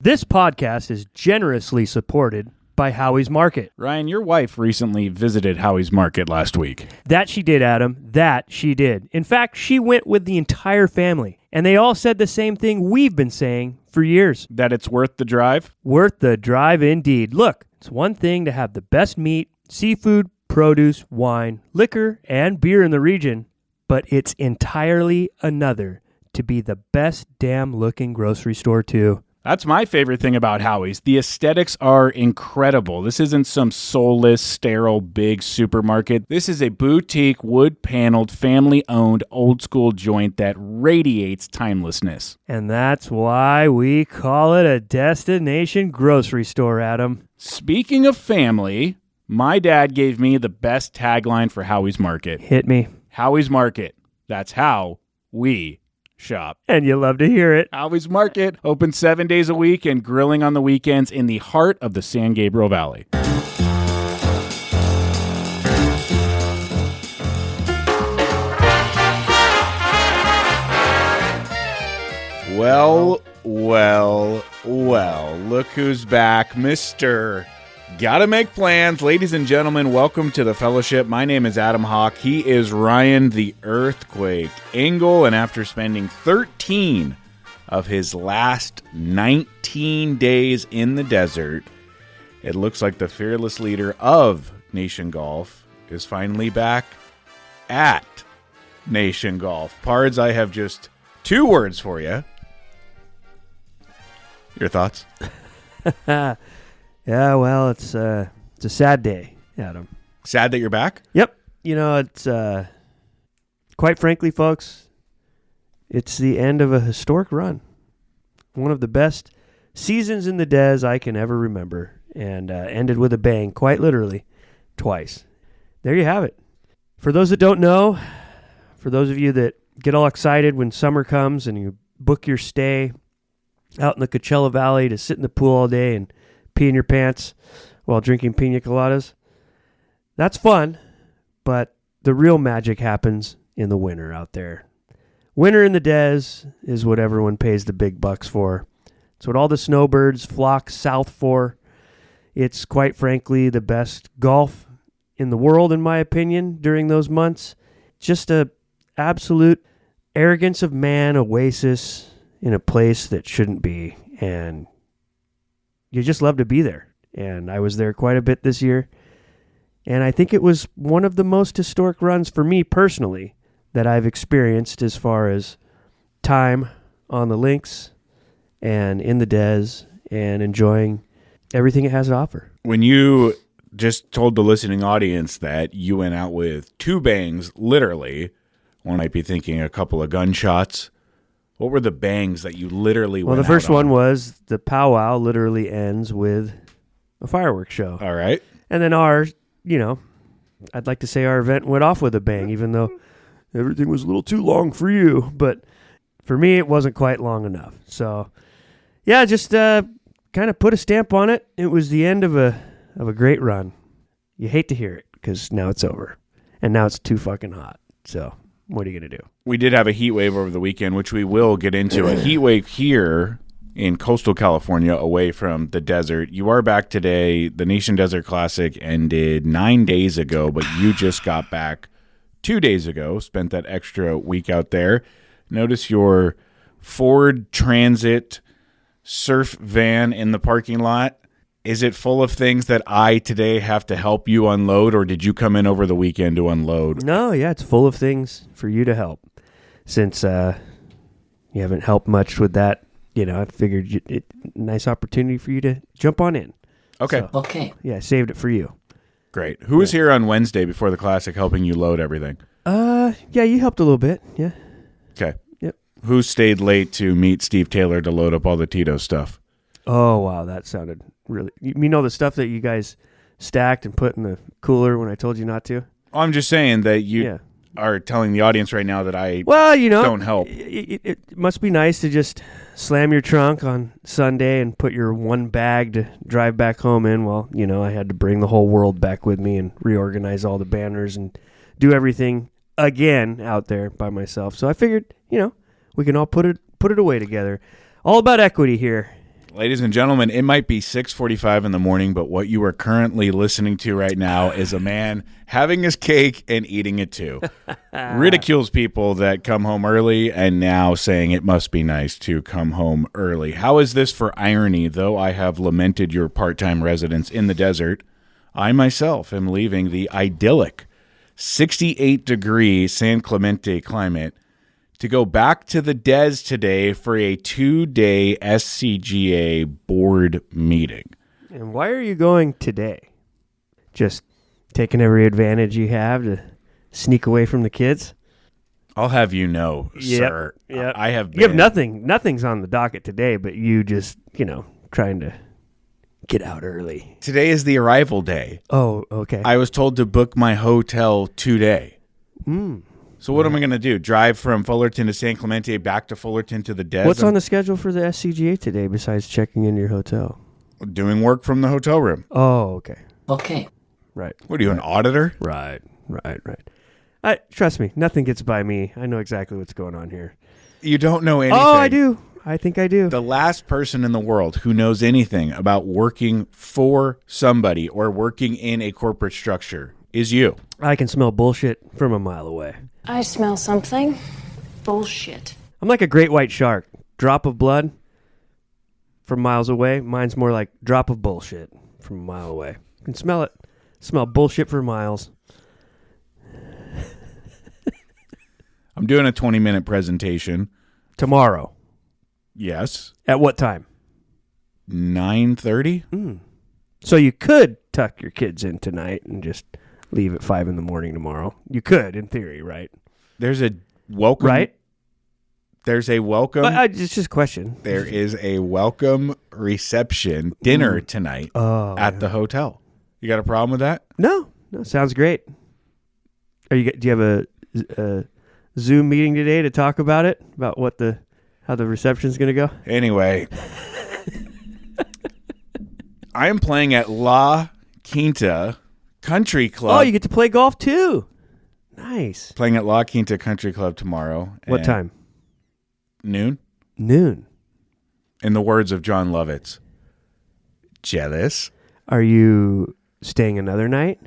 This podcast is generously supported by Howie's Market. Ryan, your wife recently visited Howie's Market last week. That she did, Adam. That she did. In fact, she went with the entire family, and they all said the same thing we've been saying for years. That it's worth the drive? Worth the drive indeed. Look, it's one thing to have the best meat, seafood, produce, wine, liquor, and beer in the region, but it's entirely another to be the best damn looking grocery store too. That's my favorite thing about Howie's. The aesthetics are incredible. This isn't some soulless, sterile, big supermarket. This is a boutique, wood-paneled, family-owned, old-school joint that radiates timelessness. And that's why we call it a destination grocery store, Adam. Speaking of family, my dad gave me the best tagline for Howie's Market. Hit me. Howie's Market. That's how we shop. And you love to hear it. Howie's Market, open 7 days a week and grilling on the weekends in the heart of the San Gabriel Valley. Well, look who's back, Mr. Gotta make plans. Ladies and gentlemen, welcome to the fellowship. My name is Adam Hawk. He is Ryan the Earthquake Engle, and after spending 13 of his last 19 days in the desert, it looks like the fearless leader of Nation Golf is finally back at Nation Golf. Pards, I have just 2 words for you. Your thoughts? Yeah, well, it's a sad day, Adam. Sad that you're back? Yep. You know, it's quite frankly, folks, it's the end of a historic run. One of the best seasons in the Des I can ever remember, and ended with a bang, quite literally, twice. There you have it. For those that don't know, for those of you that get all excited when summer comes and you book your stay out in the Coachella Valley to sit in the pool all day and pee in your pants while drinking pina coladas, that's fun, but the real magic happens in the winter out there. Winter in the Des is what everyone pays the big bucks for. It's what all the snowbirds flock south for. It's quite frankly the best golf in the world, in my opinion, during those months. Just a absolute arrogance of man oasis in a place that shouldn't be, and you just love to be there. And I was there quite a bit this year. And I think it was one of the most historic runs for me personally that I've experienced as far as time on the links and in the Des and enjoying everything it has to offer. When you just told the listening audience that you went out with 2 bangs, literally, one might be thinking a couple of gunshots. What were the bangs that you literally went out on? Well, the first one was the powwow literally ends with a fireworks show. All right. And then I'd like to say our event went off with a bang, even though everything was a little too long for you. But for me, it wasn't quite long enough. So, yeah, just kind of put a stamp on it. It was the end of a great run. You hate to hear it because now it's over. And now it's too fucking hot. So what are you going to do? We did have a heat wave over the weekend, which we will get into. A heat wave here in coastal California away from the desert. You are back today. The Nation Desert Classic ended 9 days ago, but you just got back 2 days ago, spent that extra week out there. Notice your Ford Transit surf van in the parking lot. Is it full of things that I today have to help you unload, or did you come in over the weekend to unload? No, yeah, it's full of things for you to help. Since you haven't helped much with that, I figured nice opportunity for you to jump on in. Okay. So, okay. Yeah, I saved it for you. Great. Who was here on Wednesday before the Classic helping you load everything? Yeah, you helped a little bit. Yeah. Okay. Yep. Who stayed late to meet Steve Taylor to load up all the Tito stuff? Oh, wow, that sounded really... You mean all the stuff that you guys stacked and put in the cooler when I told you not to? I'm just saying that you are telling the audience right now that I don't help. It must be nice to just slam your trunk on Sunday and put your one bag to drive back home in. Well, I had to bring the whole world back with me and reorganize all the banners and do everything again out there by myself. So I figured, we can all put it away together. All about equity here Ladies and gentlemen, it might be 6:45 in the morning, but what you are currently listening to right now is a man having his cake and eating it too. Ridicules people that come home early and now saying it must be nice to come home early. How is this for irony? Though I have lamented your part-time residence in the desert, I myself am leaving the idyllic 68-degree San Clemente climate to go back to the Des today for a 2-day SCGA board meeting. And why are you going today? Just taking every advantage you have to sneak away from the kids? I'll have you know, sir. Yep. I have been. You have nothing. Nothing's on the docket today, but you just, trying to get out early. Today is the arrival day. Oh, okay. I was told to book my hotel today. So what am I going to do? Drive from Fullerton to San Clemente, back to Fullerton to the Des? What's on the schedule for the SCGA today besides checking in your hotel? Doing work from the hotel room. Oh, okay. Okay. Right. What are you, an auditor? Right. Trust me, nothing gets by me. I know exactly what's going on here. You don't know anything. Oh, I do. I think I do. The last person in the world who knows anything about working for somebody or working in a corporate structure is you. I can smell bullshit from a mile away. I smell something. Bullshit. I'm like a great white shark. Drop of blood from miles away. Mine's more like drop of bullshit from a mile away. You can smell it. Smell bullshit for miles. I'm doing a 20-minute presentation. Tomorrow. Yes. At what time? 9:30. So you could tuck your kids in tonight and just leave at 5 a.m. tomorrow. You could, in theory, right? There's a welcome. Right? There's a welcome. It's just a question. There is a welcome reception dinner tonight at the hotel. You got a problem with that? No, sounds great. Do you have a Zoom meeting today to talk about it? About how the reception's going to go? Anyway, I am playing at La Quinta Country Club. Oh, you get to play golf too. Nice. Playing at La Quinta Country Club tomorrow. What time? Noon. Noon. In the words of John Lovitz, jealous. Are you staying another night?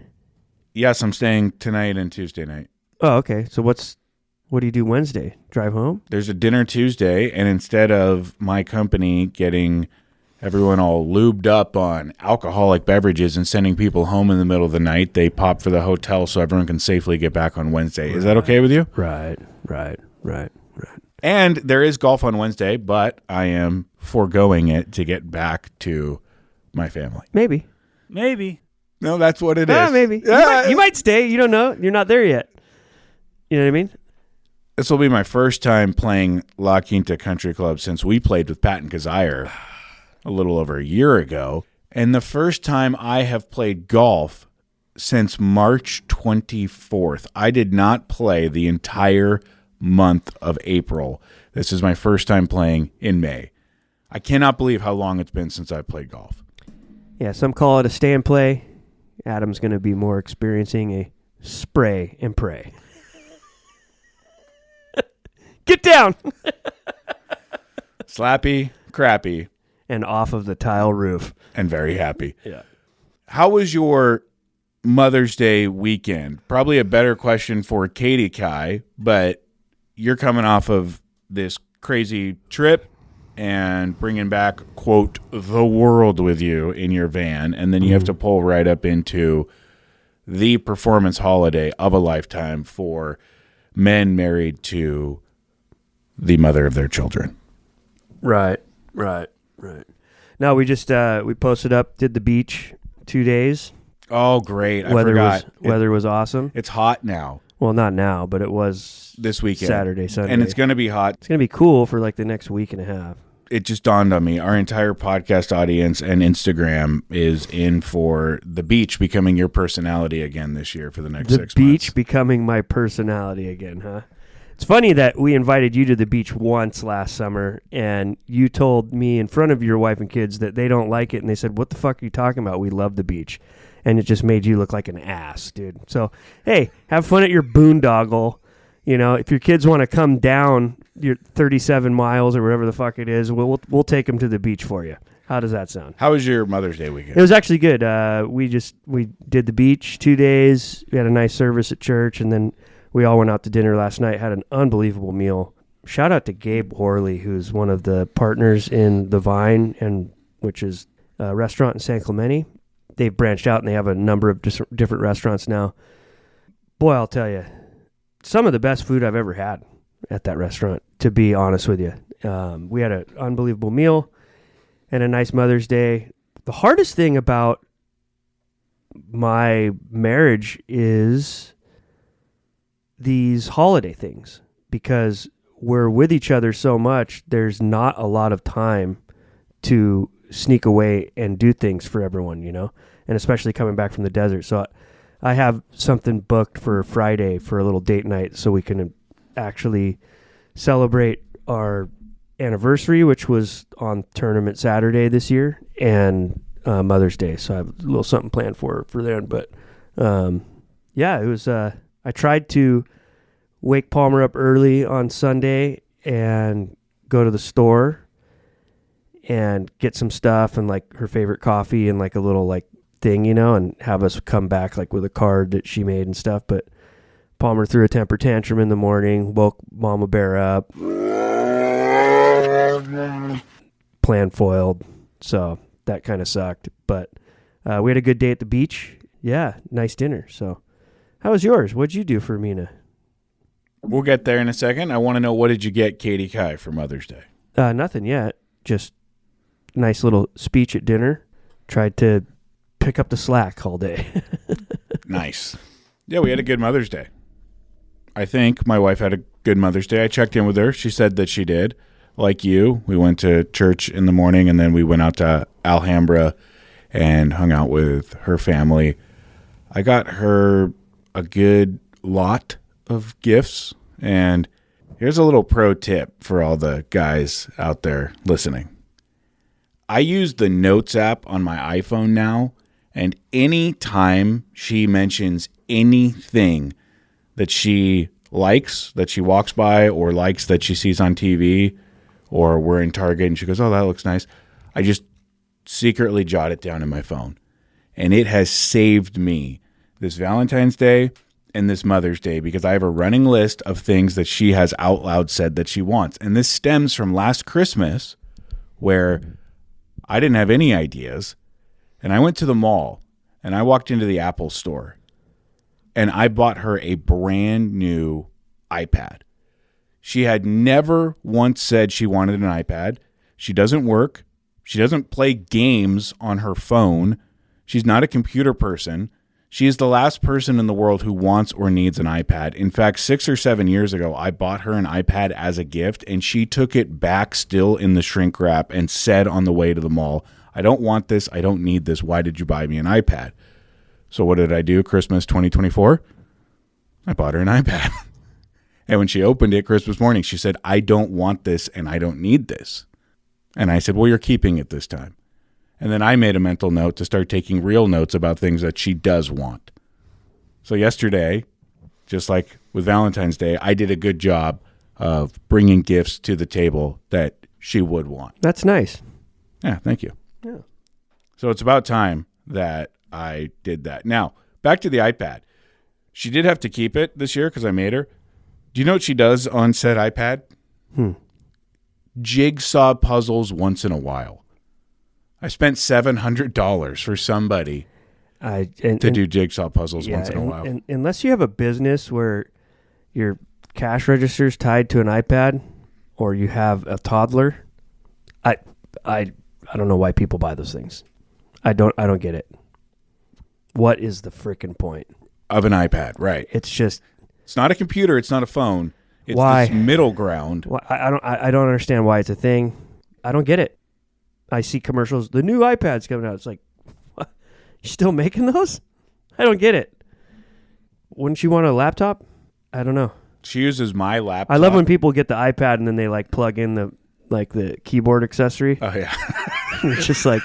Yes, I'm staying tonight and Tuesday night. Oh, okay. So what do you do Wednesday? Drive home? There's a dinner Tuesday, and instead of my company getting everyone all lubed up on alcoholic beverages and sending people home in the middle of the night, they pop for the hotel so everyone can safely get back on Wednesday. Is that okay with you? Right. And there is golf on Wednesday, but I am foregoing it to get back to my family. Maybe. No, that's what it is. Maybe. You might stay. You don't know. You're not there yet. You know what I mean? This will be my first time playing La Quinta Country Club since we played with Pat and Kazire a little over a year ago. And the first time I have played golf since March 24th. I did not play the entire month of April. This is my first time playing in May. I cannot believe how long it's been since I played golf. Yeah, some call it a stay and play. Adam's going to be more experiencing a spray and pray. Get down! Slappy, crappy. And off of the tile roof. And very happy. Yeah. How was your Mother's Day weekend? Probably a better question for Katie Kai, but you're coming off of this crazy trip and bringing back, quote, the world with you in your van, and then you have to pull right up into the performance holiday of a lifetime for men married to the mother of their children. Right. No, we just we posted up, did the beach 2 days. Oh, great. I forgot. Weather was awesome. It's hot now. Well, not now, but it was this weekend. Saturday, Sunday. And it's going to be hot. It's going to be cool for like the next week and a half. It just dawned on me. Our entire podcast audience and Instagram is in for the beach becoming your personality again this year for the next 6 months. The beach becoming my personality again, huh? It's funny that we invited you to the beach once last summer, and you told me in front of your wife and kids that they don't like it, and they said, what the fuck are you talking about? We love the beach. And it just made you look like an ass, dude. So, hey, have fun at your boondoggle. You know, if your kids want to come down your 37 miles or whatever the fuck it is, we'll take them to the beach for you. How does that sound? How was your Mother's Day weekend? It was actually good. We did the beach 2 days. We had a nice service at church, and then we all went out to dinner last night. Had an unbelievable meal. Shout out to Gabe Horley, who's one of the partners in The Vine, and which is a restaurant in San Clemente. They've branched out and they have a number of different restaurants now. Boy, I'll tell you, some of the best food I've ever had at that restaurant, to be honest with you. We had an unbelievable meal and a nice Mother's Day. The hardest thing about my marriage is these holiday things, because we're with each other so much, there's not a lot of time to sneak away and do things for everyone, you know, and especially coming back from the desert. So I have something booked for Friday for a little date night so we can actually celebrate our anniversary, which was on tournament Saturday this year, and Mother's Day. So I have a little something planned for then. But yeah, it was, I tried to wake Palmer up early on Sunday and go to the store and get some stuff and like her favorite coffee and like a little like thing, you know, and have us come back like with a card that she made and stuff. But Palmer threw a temper tantrum in the morning, woke Mama Bear up. Plan foiled. So that kind of sucked. But we had a good day at the beach. Yeah, nice dinner. So how was yours? What'd you do for Mina? We'll get there in a second. I want to know, what did you get Katie Kai for Mother's Day? Nothing yet. Just nice little speech at dinner. Tried to pick up the slack all day. Nice. Yeah, we had a good Mother's Day. I think my wife had a good Mother's Day. I checked in with her. She said that she did. Like you, we went to church in the morning, and then we went out to Alhambra and hung out with her family. I got her a good lot of gifts, and here's a little pro tip for all the guys out there listening. I use the Notes app on my iPhone now, and any time she mentions anything that she likes, that she walks by, or likes that she sees on TV, or we're in Target and she goes, oh, that looks nice, I just secretly jot it down in my phone. And it has saved me this Valentine's Day and this Mother's Day, because I have a running list of things that she has out loud said that she wants. And this stems from last Christmas, where I didn't have any ideas. And I went to the mall and I walked into the Apple store and I bought her a brand new iPad. She had never once said she wanted an iPad. She doesn't work. She doesn't play games on her phone. She's not a computer person. She is the last person in the world who wants or needs an iPad. In fact, 6 or 7 years ago, I bought her an iPad as a gift, and she took it back still in the shrink wrap and said on the way to the mall, I don't want this. I don't need this. Why did you buy me an iPad? So what did I do Christmas 2024? I bought her an iPad. And when she opened it Christmas morning, she said, I don't want this and I don't need this. And I said, well, you're keeping it this time. And then I made a mental note to start taking real notes about things that she does want. So yesterday, just like with Valentine's Day, I did a good job of bringing gifts to the table that she would want. That's nice. Yeah, thank you. Yeah. So it's about time that I did that. Now, back to the iPad. She did have to keep it this year because I made her. Do you know what she does on said iPad? Jigsaw puzzles once in a while. I spent $700 for somebody to do jigsaw puzzles once in a while. And unless you have a business where your cash register is tied to an iPad, or you have a toddler, I don't know why people buy those things. I don't get it. What is the freaking point of an iPad? Right. It's not a computer. It's not a phone. It's why? This middle ground. Why? I don't understand why it's a thing. I don't get it. I see commercials. The new iPad's coming out. It's like, what? You still making those? I don't get it. Wouldn't you want a laptop? I don't know. She uses my laptop. I love when people get the iPad and then they like plug in the keyboard accessory. Oh yeah. It's just like,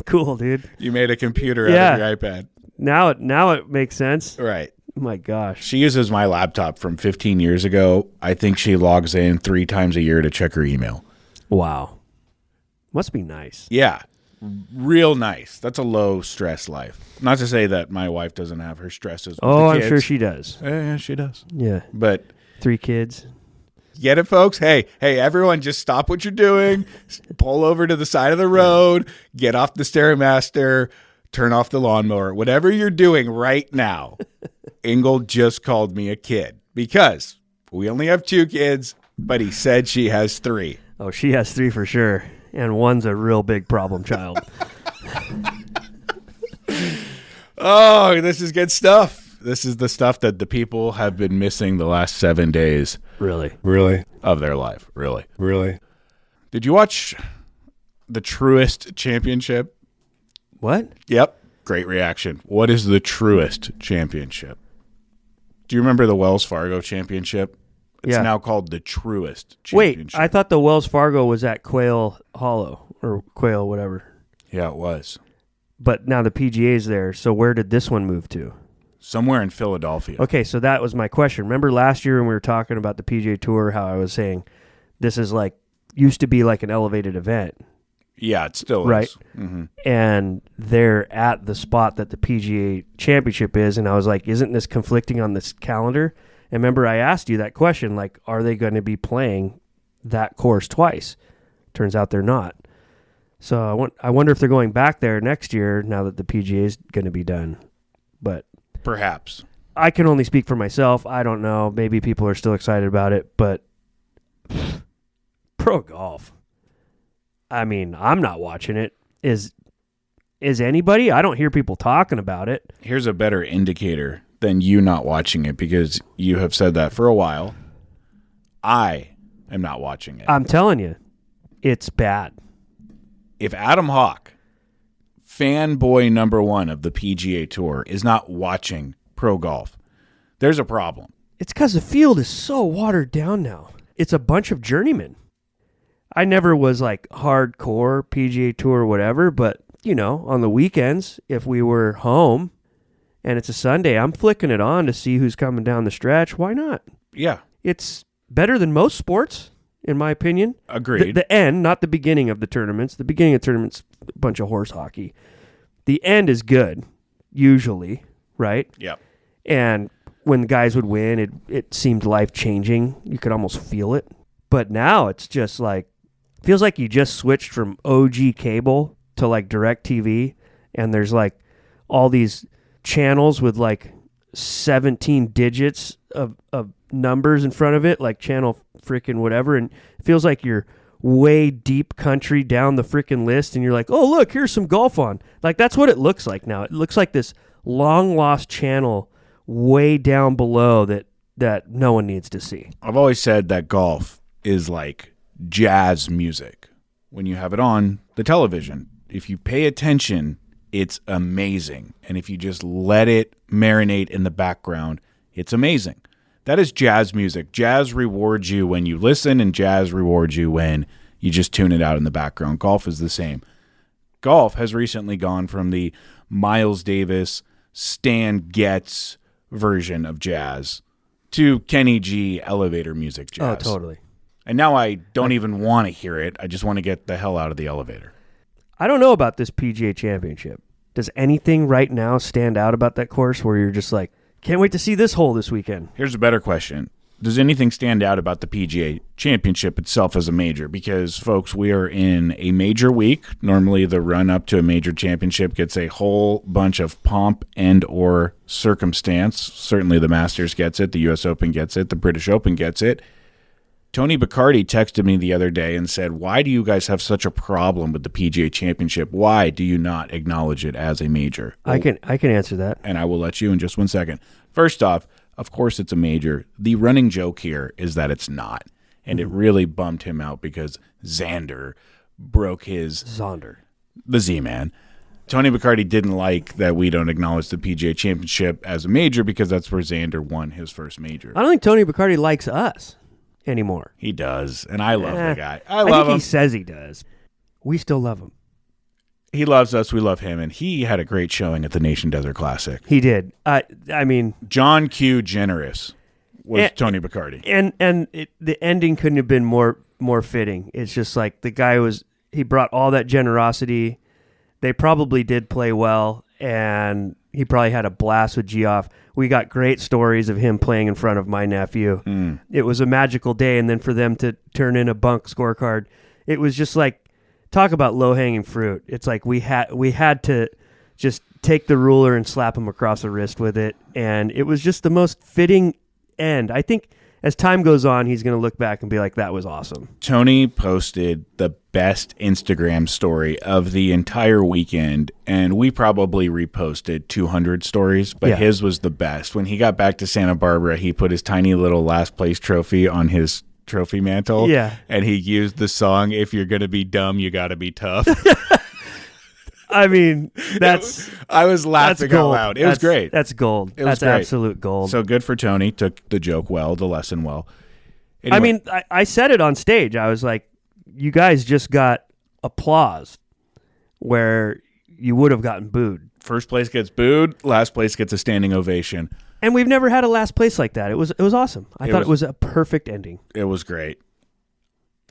cool, dude. You made a computer out of your iPad. Now it makes sense. Right. Oh my gosh. She uses my laptop from 15 years ago. I think she logs in 3 times a year to check her email. Wow. Must be nice. Yeah. Real nice. That's a low stress life. Not to say that my wife doesn't have her stresses with the I'm kids. sure she does. Yeah, she does. Yeah. But 3 kids. get it, folks? Hey, everyone, just stop what you're doing. Pull over to the side of the road. Get off the Stairmaster. Turn off the lawnmower. Whatever you're doing right now. Engle just called me a kid because we only have 2 kids, but he said she has 3. Oh, she has 3 for sure. And one's a real big problem child. Oh, this is good stuff. This is the stuff that the people have been missing the last 7 days. Really? Of their life. Really. Really? Did you watch the Truest Championship? What? Yep. Great reaction. What is the Truest Championship? Do you remember the Wells Fargo Championship? It's Yeah. now called the Truest Wait, Championship. I thought the Wells Fargo was at Quail Hollow or Quail, whatever. Yeah, it was. But now the PGA's there. So where did this one move to? Somewhere in Philadelphia. Okay, so that was my question. Remember last year when we were talking about the PGA Tour, how I was saying this is like, used to be like an elevated event, Yeah, it still right? is. Mm-hmm. And they're at the spot that the PGA Championship is, and I was like, isn't this conflicting on this calendar? And remember, I asked you that question, like, are they going to be playing that course twice? Turns out they're not. So I wonder if they're going back there next year now that the PGA is going to be done. But Perhaps. I can only speak for myself. I don't know. Maybe people are still excited about it, but pro golf. I mean, I'm not watching it. Is anybody? I don't hear people talking about it. Here's a better indicator than you not watching it because you have said that for a while. I am not watching it. I'm telling you, it's bad. If Adam Hawk, fanboy number 1 of the PGA Tour, is not watching pro golf, there's a problem. It's because the field is so watered down now. It's a bunch of journeymen. I never was like hardcore PGA Tour or whatever, but, you know, on the weekends, if we were home and it's a Sunday, I'm flicking it on to see who's coming down the stretch. Why not? Yeah, It's better than most sports, in my opinion. agreed. The end, not the beginning of the tournaments. The beginning of the tournaments, a bunch of horse hockey. The end is good, usually, right? Yeah. And when the guys would win, it seemed life-changing. You could almost feel it. But now it's just like, feels like you just switched from OG cable to like DirecTV, and there's like all these channels with like 17 digits of numbers in front of it, like channel freaking whatever, and it feels like you're way deep country down the freaking list, and you're like, oh, look, here's some golf on. Like, that's what it looks like now. It looks like this long-lost channel way down below that no one needs to see. I've always said that golf is like jazz music when you have it on the television. If you pay attention, it's amazing. And if you just let it marinate in the background, it's amazing. That is jazz music. Jazz rewards you when you listen, and jazz rewards you when you just tune it out in the background. Golf is the same. Golf has recently gone from the Miles Davis, Stan Getz version of jazz to Kenny G elevator music jazz. Oh, totally. And now I don't even want to hear it. I just want to get the hell out of the elevator. I don't know about this PGA Championship. Does anything right now stand out about that course where you're just like, can't wait to see this hole this weekend? Here's a better question. Does anything stand out about the PGA Championship itself as a major? Because, folks, we are in a major week. Normally, the run-up to a major championship gets a whole bunch of pomp and or circumstance. Certainly, the Masters gets it. The U.S. Open gets it. The British Open gets it. Tony Baccardi texted me the other day and said, why do you guys have such a problem with the PGA Championship? Why do you not acknowledge it as a major? I can answer that. And I will let you in just 1 second. First off, of course it's a major. The running joke here is that it's not. And it really bummed him out because Xander broke his... The Z-Man. Tony Baccardi didn't like that we don't acknowledge the PGA Championship as a major because that's where Xander won his first major. I don't think Tony Baccardi likes us anymore. He does, and I love the guy. I think love him. he says he does. We still love him. He loves us. We love him, and he had a great showing at the Nation Desert Classic. He did. I mean, John Q. Generous was Tony Baccardi. And the ending couldn't have been more fitting. It's just like the guy was He brought all that generosity. They probably did play well, and he probably had a blast with Geoff. We got great stories of him playing in front of my nephew. It was a magical day, and then for them to turn in a bunk scorecard, it was just like, talk about low-hanging fruit. It's like we had to just take the ruler and slap him across the wrist with it, and it was just the most fitting end. I think as time goes on, he's going to look back and be like, that was awesome. Tony posted the best Instagram story of the entire weekend, and we probably reposted 200 stories, but his was the best. When he got back to Santa Barbara, he put his tiny little last place trophy on his trophy mantle, and he used the song, "If you're going to be dumb, you got to be tough." I mean, I was laughing out loud. It was great. That's gold. That's great. Absolute gold. So good for Tony. Took the joke well, the lesson well. Anyway. I mean, I said it on stage. I was like, you guys just got applause where you would have gotten booed. First place gets booed. Last place gets a standing ovation. And we've never had a last place like that. It was awesome. I thought it was a perfect ending. It was great.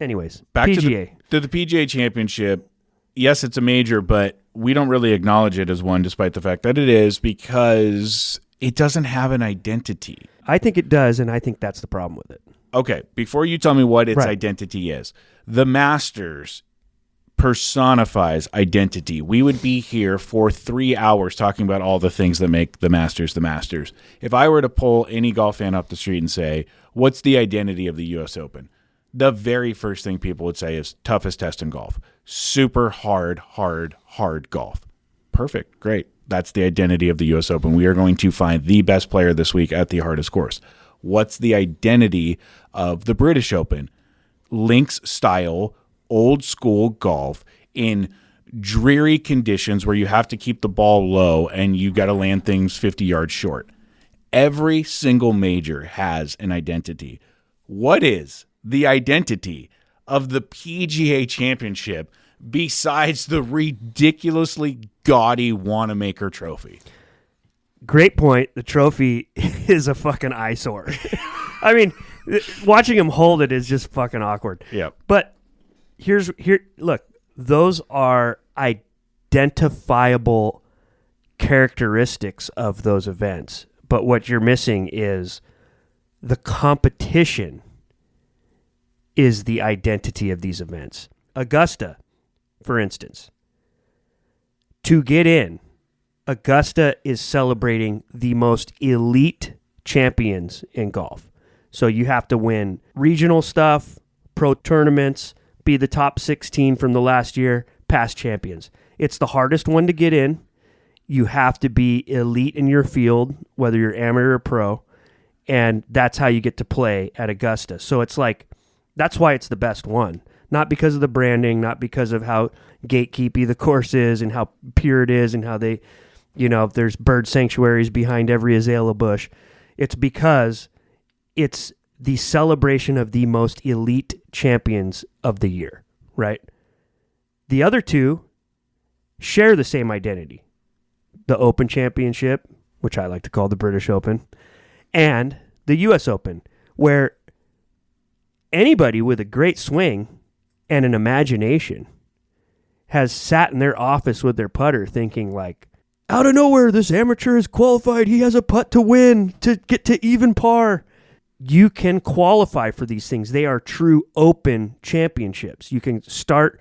Anyways, back PGA. to the PGA Championship. Yes, it's a major, but we don't really acknowledge it as one, despite the fact that it is, because it doesn't have an identity. I think it does, and I think that's the problem with it. Okay, before you tell me what its identity is, the Masters personifies identity. We would be here for 3 hours talking about all the things that make the Masters the Masters. If I were to pull any golf fan up the street and say, what's the identity of the U.S. Open? The very first thing people would say is toughest test in golf. Super hard golf. Perfect. Great. That's the identity of the U.S. Open. We are going to find the best player this week at the hardest course. What's the identity of the British Open? Links style, old school golf in dreary conditions where you have to keep the ball low and you got to land things 50 yards short. Every single major has an identity. What is the identity of the PGA Championship besides the ridiculously gaudy Wanamaker trophy? Great point. The trophy is a fucking eyesore. I mean, watching him hold it is just fucking awkward. Yep. But look, those are identifiable characteristics of those events. But what you're missing is the competition is the identity of these events. Augusta, for instance, to get in, Augusta is celebrating the most elite champions in golf. So you have to win regional stuff, pro tournaments, be the top 16 from the last year, past champions. It's the hardest one to get in. You have to be elite in your field, whether you're amateur or pro, and that's how you get to play at Augusta. So it's like, that's why it's the best one. Not because of the branding, not because of how gatekeepy the course is and how pure it is and how they, there's bird sanctuaries behind every azalea bush. It's because it's the celebration of the most elite champions of the year, right? The other two share the same identity. The Open Championship, which I like to call the British Open, and the U.S. Open, where anybody with a great swing and an imagination has sat in their office with their putter thinking like, out of nowhere, this amateur is qualified. He has a putt to win, to get to even par. You can qualify for these things. They are true open championships. You can start,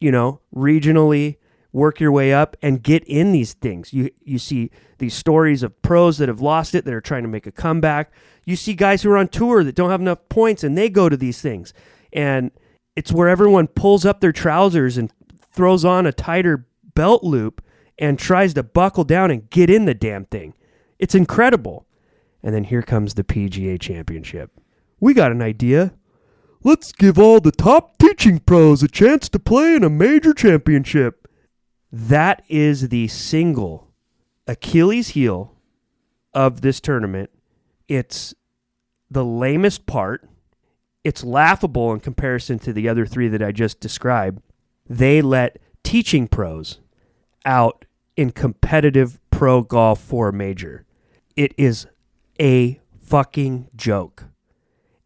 regionally, work your way up and get in these things. You see these stories of pros that have lost it, that are trying to make a comeback. You see guys who are on tour that don't have enough points and they go to these things. And it's where everyone pulls up their trousers and throws on a tighter belt loop and tries to buckle down and get in the damn thing. It's incredible. And then here comes the PGA Championship. We got an idea. Let's give all the top teaching pros a chance to play in a major championship. That is the single Achilles heel of this tournament. It's the lamest part. It's laughable in comparison to the other three that I just described. They let teaching pros out in competitive pro golf for a major. It is a fucking joke.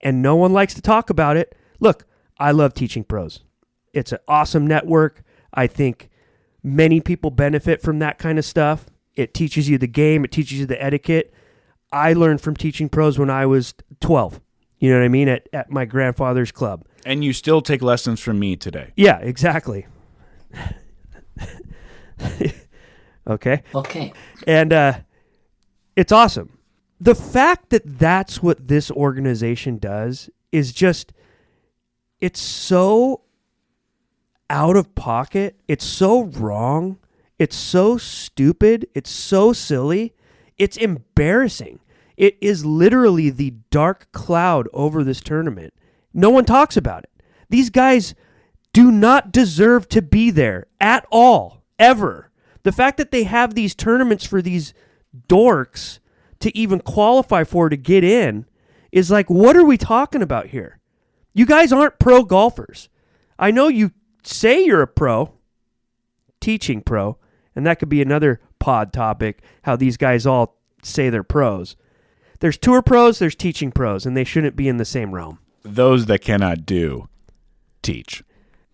And no one likes to talk about it. Look, I love teaching pros. It's an awesome network. I think many people benefit from that kind of stuff. It teaches you the game. It teaches you the etiquette. I learned from teaching pros when I was 12. You know what I mean? At my grandfather's club. And you still take lessons from me today. Yeah, exactly. Okay. And it's awesome. The fact that that's what this organization does is just, it's so out of pocket. It's so wrong. It's so stupid. It's so silly. It's embarrassing. It is literally the dark cloud over this tournament. No one talks about it. These guys do not deserve to be there at all, ever. The fact that they have these tournaments for these dorks to even qualify for, to get in, is like, what are we talking about here? You guys aren't pro golfers. I know you say you're a pro, teaching pro, and that could be another pod topic, how these guys all say they're pros. There's tour pros, there's teaching pros, and they shouldn't be in the same realm. Those that cannot do, teach.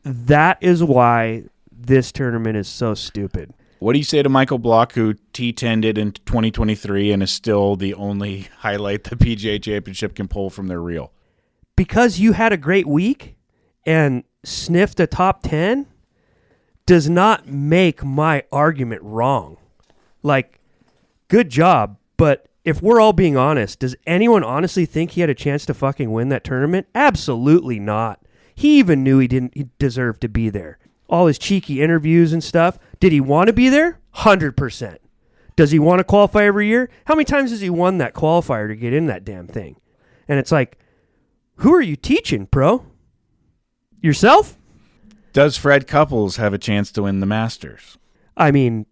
That is why this tournament is so stupid. What do you say to Michael Block, who T10'd in 2023 and is still the only highlight the PGA Championship can pull from their reel? Because you had a great week and sniffed a top 10 does not make my argument wrong. Like, good job, but if we're all being honest, does anyone honestly think he had a chance to fucking win that tournament? Absolutely not. He even knew he deserved to be there. All his cheeky interviews and stuff. Did he want to be there? 100%. Does he want to qualify every year? How many times has he won that qualifier to get in that damn thing? And it's like, who are you teaching, pro? Yourself? Does Fred Couples have a chance to win the Masters? I mean,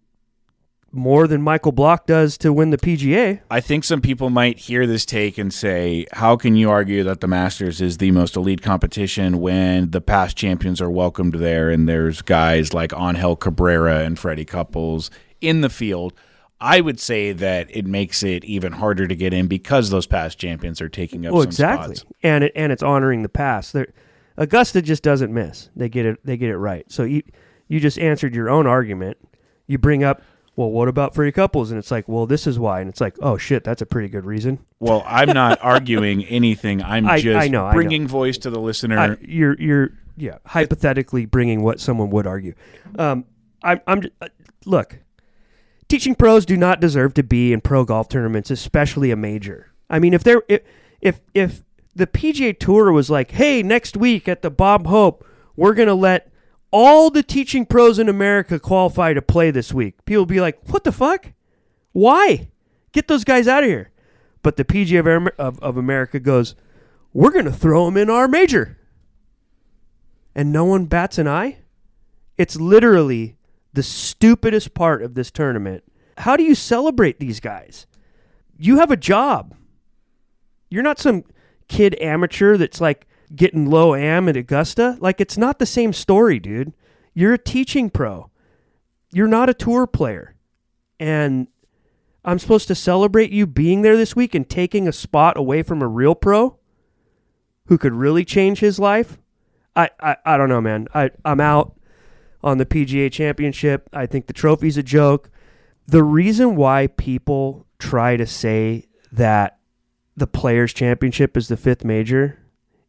more than Michael Block does to win the PGA. I think some people might hear this take and say, how can you argue that the Masters is the most elite competition when the past champions are welcomed there and there's guys like Angel Cabrera and Freddie Couples in the field? I would say that it makes it even harder to get in because those past champions are taking up some spots. And it's honoring the past. Augusta just doesn't miss. They get it right. So you just answered your own argument. You bring up, well, what about Freddie Couples? And it's like, well, this is why. And it's like, oh, shit, that's a pretty good reason. Well, I'm not arguing anything. I'm just bringing voice to the listener. You're hypothetically bringing what someone would argue. Look, teaching pros do not deserve to be in pro golf tournaments, especially a major. I mean, if the PGA Tour was like, hey, next week at the Bob Hope, we're going to let all the teaching pros in America qualify to play this week, people would be like, what the fuck? Why? Get those guys out of here. But the PGA of America goes, we're going to throw them in our major. And no one bats an eye? It's literally the stupidest part of this tournament. How do you celebrate these guys? You have a job. You're not some kid amateur that's like getting low am at Augusta. Like, it's not the same story, dude. You're a teaching pro. You're not a tour player. And I'm supposed to celebrate you being there this week and taking a spot away from a real pro who could really change his life? I don't know, man. I'm out on the PGA Championship. I think the trophy's a joke. The reason why people try to say that the Players' Championship is the fifth major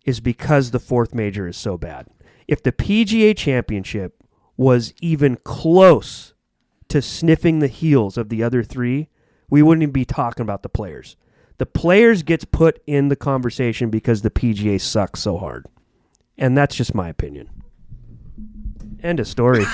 is because the fourth major is so bad. If the PGA Championship was even close to sniffing the heels of the other three, we wouldn't even be talking about the Players. The Players gets put in the conversation because the PGA sucks so hard. And that's just my opinion. End of story.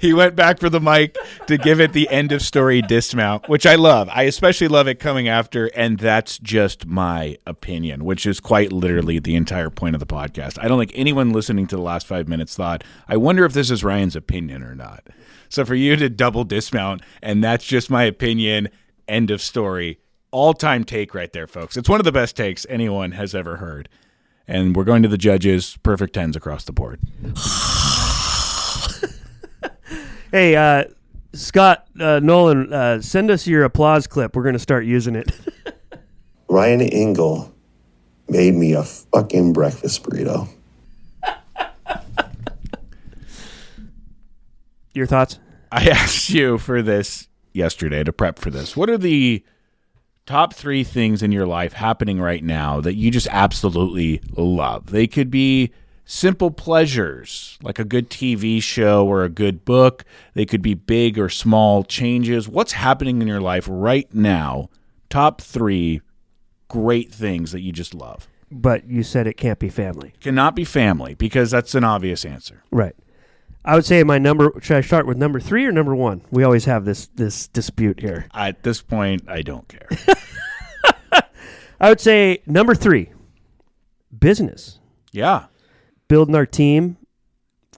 He went back for the mic to give it the end of story dismount, which I love. I especially love it coming after, and that's just my opinion, which is quite literally the entire point of the podcast. I don't think anyone listening to the last 5 minutes thought, I wonder if this is Ryan's opinion or not. So for you to double dismount, and that's just my opinion, end of story, all-time take right there, folks. It's one of the best takes anyone has ever heard. And we're going to the judges, perfect 10s across the board. Hey, Scott Nolan, send us your applause clip. We're going to start using it. Ryan Engle made me a fucking breakfast burrito. Your thoughts? I asked you for this yesterday to prep for this. What are the top 3 things in your life happening right now that you just absolutely love? They could be simple pleasures, like a good TV show or a good book. They could be big or small changes. What's happening in your life right now? Top 3 great things that you just love. But you said it can't be family. Cannot be family, because that's an obvious answer. Right. I would say my number, should I start with number 3 or number 1? We always have this dispute here. At this point, I don't care. I would say number 3, business. Yeah. Building our team.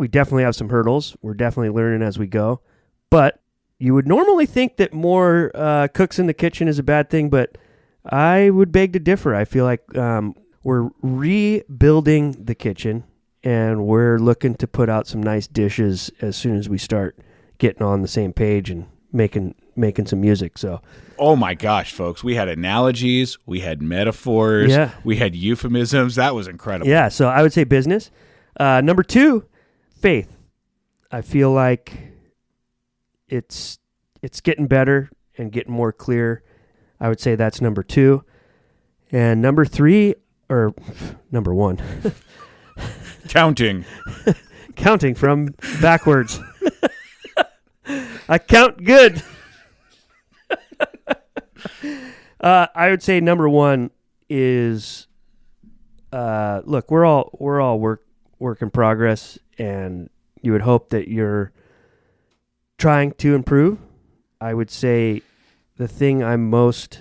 We definitely have some hurdles. We're definitely learning as we go. But you would normally think that more cooks in the kitchen is a bad thing, but I would beg to differ. I feel like we're rebuilding the kitchen, and we're looking to put out some nice dishes as soon as we start getting on the same page and making some music. So, oh my gosh, folks, we had analogies, we had metaphors, we had euphemisms. That was incredible. Yeah, so I would say business. Number 2, faith. I feel like it's getting better and getting more clear. I would say that's number 2. And number 3, or number 1. Counting from backwards. I count good. I would say number 1 is, look, we're all work in progress, and you would hope that you're trying to improve. I would say the thing I'm most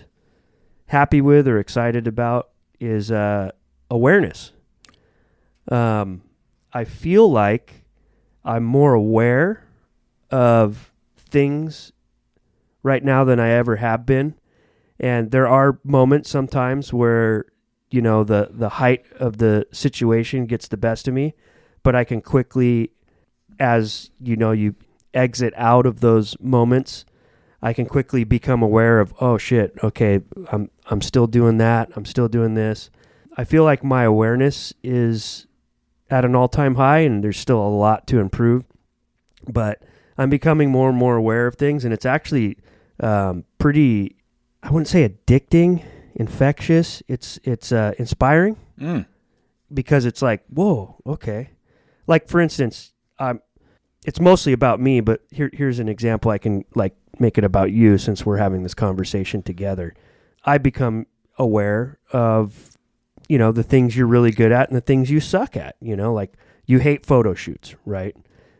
happy with or excited about is awareness. I feel like I'm more aware of things right now than I ever have been. And there are moments sometimes where, you know, the height of the situation gets the best of me, but I can quickly, as you know, you exit out of those moments, I can quickly become aware of, oh shit, okay, I'm still doing that, I'm still doing this. I feel like my awareness is at an all-time high, and there's still a lot to improve, but I'm becoming more and more aware of things, and it's actually pretty, I wouldn't say addicting, infectious. It's inspiring because it's like, whoa, okay. Like, for instance, it's mostly about me, but here's an example. I can like make it about you since we're having this conversation together. I become aware of, you know, the things you're really good at and the things you suck at, you know, like you hate photo shoots, right?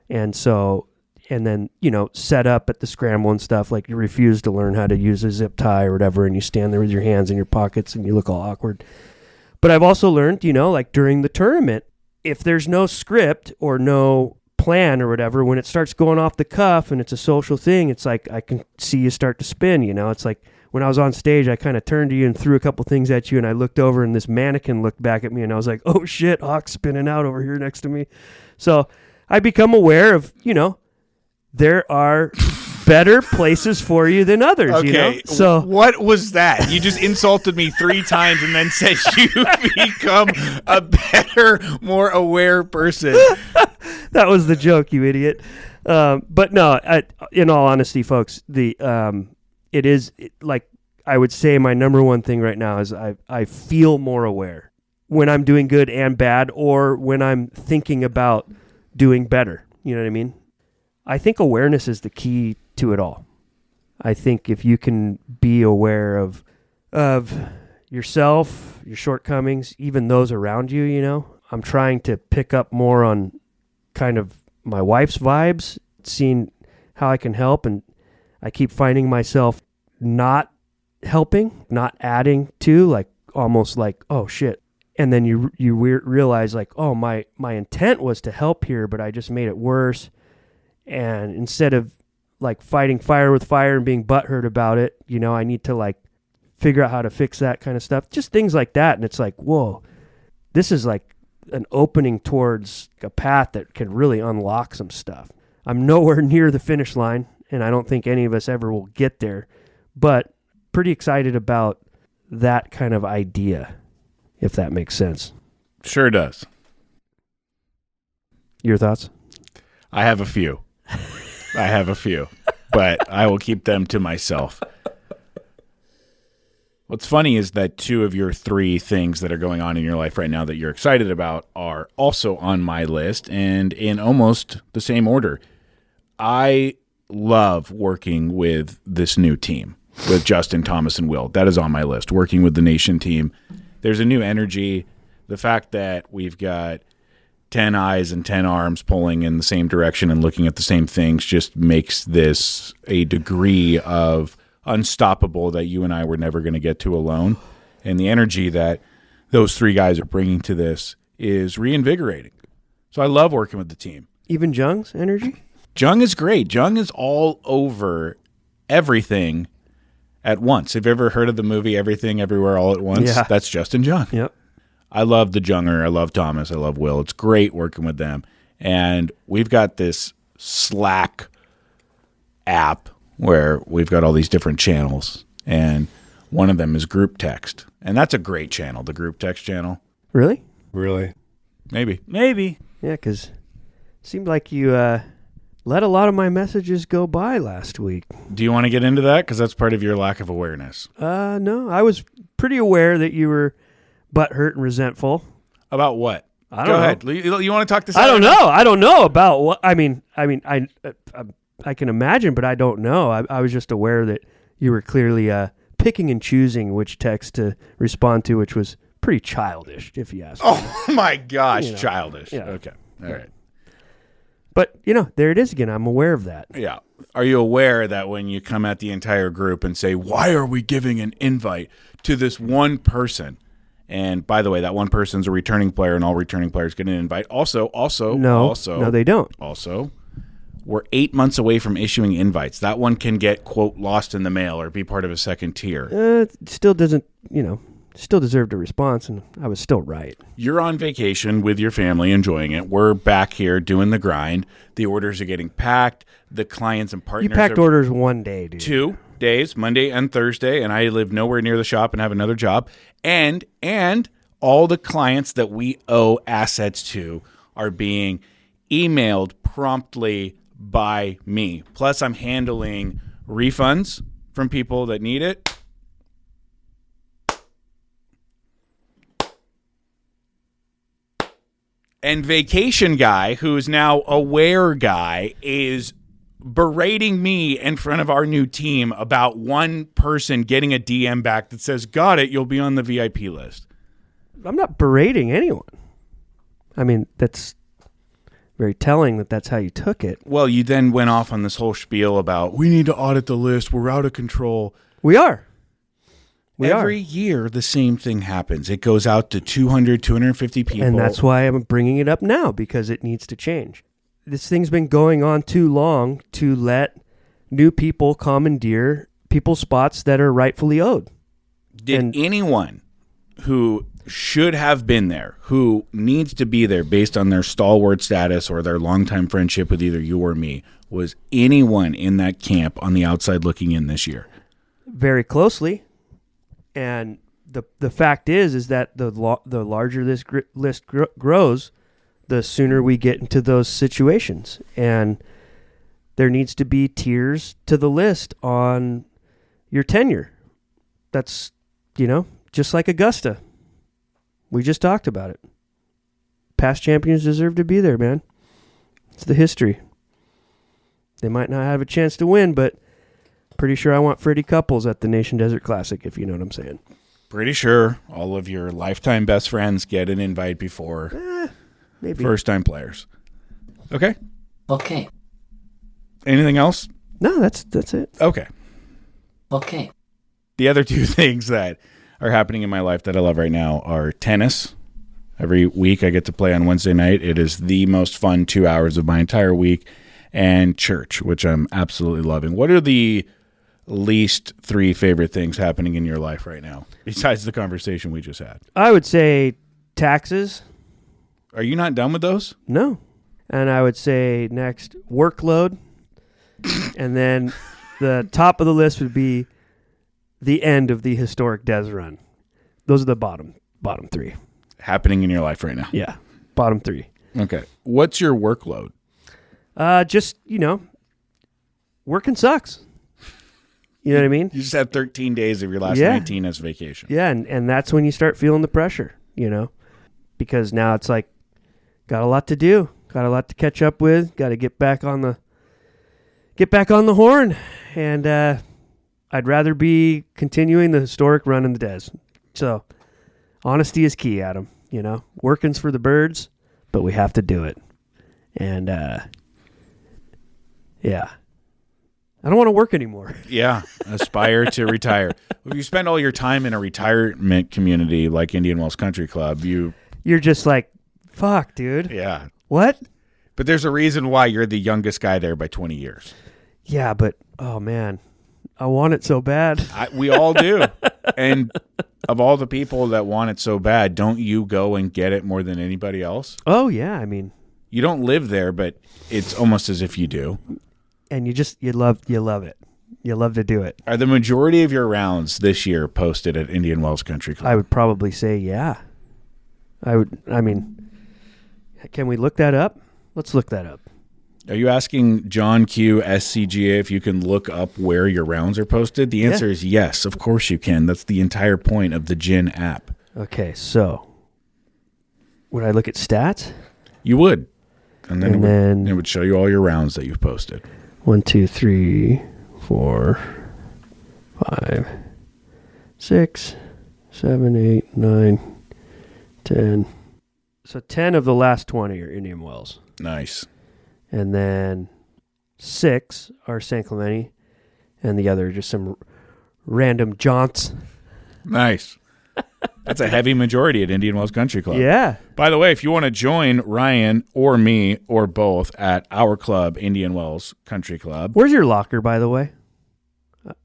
And so, and then, you know, set up at the scramble and stuff, like you refuse to learn how to use a zip tie or whatever, and you stand there with your hands in your pockets and you look all awkward. But I've also learned, you know, like during the tournament, if there's no script or no plan or whatever, when it starts going off the cuff and it's a social thing, it's like I can see you start to spin, you know. It's like when I was on stage, I kind of turned to you and threw a couple things at you, and I looked over and this mannequin looked back at me, and I was like, oh shit, Hawk's spinning out over here next to me. So I become aware of, you know, there are better places for you than others, okay. You know? So what was that? You just insulted me 3 times and then said you become a better, more aware person. That was the joke, you idiot. But no, in all honesty, folks, it is like I would say my number one thing right now is I feel more aware when I'm doing good and bad, or when I'm thinking about doing better. You know what I mean? I think awareness is the key to it all. I think if you can be aware of yourself, your shortcomings, even those around you, you know, I'm trying to pick up more on kind of my wife's vibes, seeing how I can help, and I keep finding myself not helping, not adding to, like almost like, oh shit. And then you realize like, oh, my intent was to help here, but I just made it worse. And instead of like fighting fire with fire and being butthurt about it, you know, I need to like figure out how to fix that kind of stuff. Just things like that. And it's like, whoa, this is like an opening towards a path that can really unlock some stuff. I'm nowhere near the finish line, and I don't think any of us ever will get there, but pretty excited about that kind of idea, if that makes sense. Sure does. Your thoughts? I have a few. I have a few, but I will keep them to myself. What's funny is that 2 of your 3 things that are going on in your life right now that you're excited about are also on my list and in almost the same order. I love working with this new team, with Justin, Thomas, and Will. That is on my list, working with the Nation team. There's a new energy. The fact that we've got 10 eyes and 10 arms pulling in the same direction and looking at the same things just makes this a degree of unstoppable that you and I were never going to get to alone. And the energy that those 3 guys are bringing to this is reinvigorating. So I love working with the team. Even Jung's energy? Jung is great. Jung is all over everything at once. Have you ever heard of the movie Everything Everywhere All at Once? Yeah. That's Justin Jung. Yep. I love the Junger. I love Thomas. I love Will. It's great working with them. And we've got this Slack app where we've got all these different channels, and one of them is group text. And that's a great channel, the group text channel. Really? Really? Maybe. Yeah, because it seemed like you let a lot of my messages go by last week. Do you want to get into that? Because that's part of your lack of awareness. No, I was pretty aware that you were butthurt and resentful. About what? I don't Go know. ahead. You want to talk this out? I don't know. I don't know about what. I mean, I can imagine, but I don't know. I was just aware that you were clearly picking and choosing which text to respond to, which was pretty childish, if you ask me. Oh, my gosh. You know. Childish. Yeah. Okay. All right. But, there it is again. I'm aware of that. Yeah. Are you aware that when you come at the entire group and say, why are we giving an invite to this one person? And by the way, that one person's a returning player, and all returning players get an invite. Also, No, they don't. Also, we're 8 months away from issuing invites. That one can get, quote, lost in the mail or be part of a second tier. It still doesn't, still deserved a response, and I was still right. You're on vacation with your family, enjoying it. We're back here doing the grind. The orders are getting packed. The clients and partners You packed orders one day, dude. 2 days, Monday and Thursday, and I live nowhere near the shop and have another job. And all the clients that we owe assets to are being emailed promptly by me. Plus, I'm handling refunds from people that need it. And Vacation Guy, who's now Aware Guy, is berating me in front of our new team about one person getting a DM back that says, got it, you'll be on the VIP list. I'm not berating anyone. I mean, that's very telling that that's how you took it. Well, you then went off on this whole spiel about, we need to audit the list, we're out of control. We are. Every year, the same thing happens. It goes out to 200, 250 people. And that's why I'm bringing it up now, because it needs to change. This thing's been going on too long to let new people commandeer people's spots that are rightfully owed. Did anyone who should have been there, who needs to be there based on their stalwart status or their longtime friendship with either you or me, was anyone in that camp on the outside looking in this year? Very closely. And the fact is that the larger this list grows, the sooner we get into those situations. And there needs to be tiers to the list on your tenure. That's, just like Augusta. We just talked about it. Past champions deserve to be there, man. It's the history. They might not have a chance to win, but pretty sure I want Freddie Couples at the Nation Desert Classic, if you know what I'm saying. Pretty sure all of your lifetime best friends get an invite before Maybe. first-time players. Okay? Okay. Anything else? No, that's it. Okay. Okay. The other 2 things that are happening in my life that I love right now are tennis. Every week I get to play on Wednesday night. It is the most fun 2 hours of my entire week. And church, which I'm absolutely loving. What are the least 3 favorite things happening in your life right now, besides the conversation we just had? I would say taxes. Are you not done with those? No. And I would say next, workload. And then the top of the list would be the end of the historic Des run. Those are the bottom 3. Happening in your life right now. Yeah, bottom 3. Okay. What's your workload? Just, working sucks. You know what I mean? You just had 13 days of your last Yeah. 19 as vacation. Yeah, and that's when you start feeling the pressure, because now it's like, got a lot to do, got a lot to catch up with, got to get back on the horn, and I'd rather be continuing the historic run in the Des. So, honesty is key, Adam. Working's for the birds, but we have to do it. And yeah. I don't want to work anymore. Yeah, aspire to retire. If you spend all your time in a retirement community like Indian Wells Country Club, You're just like, fuck, dude. yeah. What? But there's a reason why you're the youngest guy there by 20 years. Yeah, but, oh, man, I want it so bad. We all do. And of all the people that want it so bad, don't you go and get it more than anybody else? Oh, yeah, I mean. You don't live there, but it's almost as if you do. And you love it. You love to do it. Are the majority of your rounds this year posted at Indian Wells Country Club? I would probably say, yeah. I mean, can we look that up? Let's look that up. Are you asking John Q, SCGA, if you can look up where your rounds are posted? The answer is yes, of course you can. That's the entire point of the GIN app. Okay, so would I look at stats? You would. And then, then it would show you all your rounds that you've posted. 1, 2, 3, 4, 5, 6, 7, 8, 9, 10. So 10 of the last 20 are Indian Wells. Nice. And then 6 are San Clemente, and the other are just some random jaunts. Nice. That's a heavy majority at Indian Wells Country Club. Yeah. By the way, if you want to join Ryan or me or both at our club, Indian Wells Country Club. Where's your locker, by the way?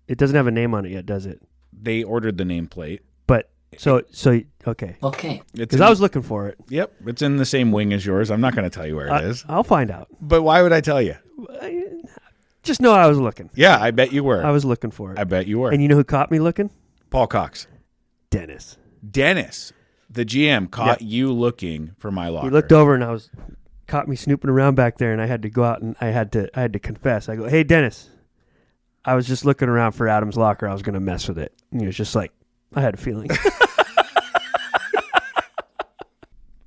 It doesn't have a name on it yet, does it? They ordered the nameplate. But, so okay. Okay. Because I was looking for it. Yep. It's in the same wing as yours. I'm not going to tell you where it is. I'll find out. But why would I tell you? Just know I was looking. Yeah, I bet you were. I was looking for it. I bet you were. And you know who caught me looking? Paul Cox. Dennis. Dennis, the GM, caught you looking for my locker. He looked over and caught me snooping around back there, and I had to go out and I had to confess. I go, hey, Dennis, I was just looking around for Adam's locker. I was going to mess with it. And he was just like, I had a feeling.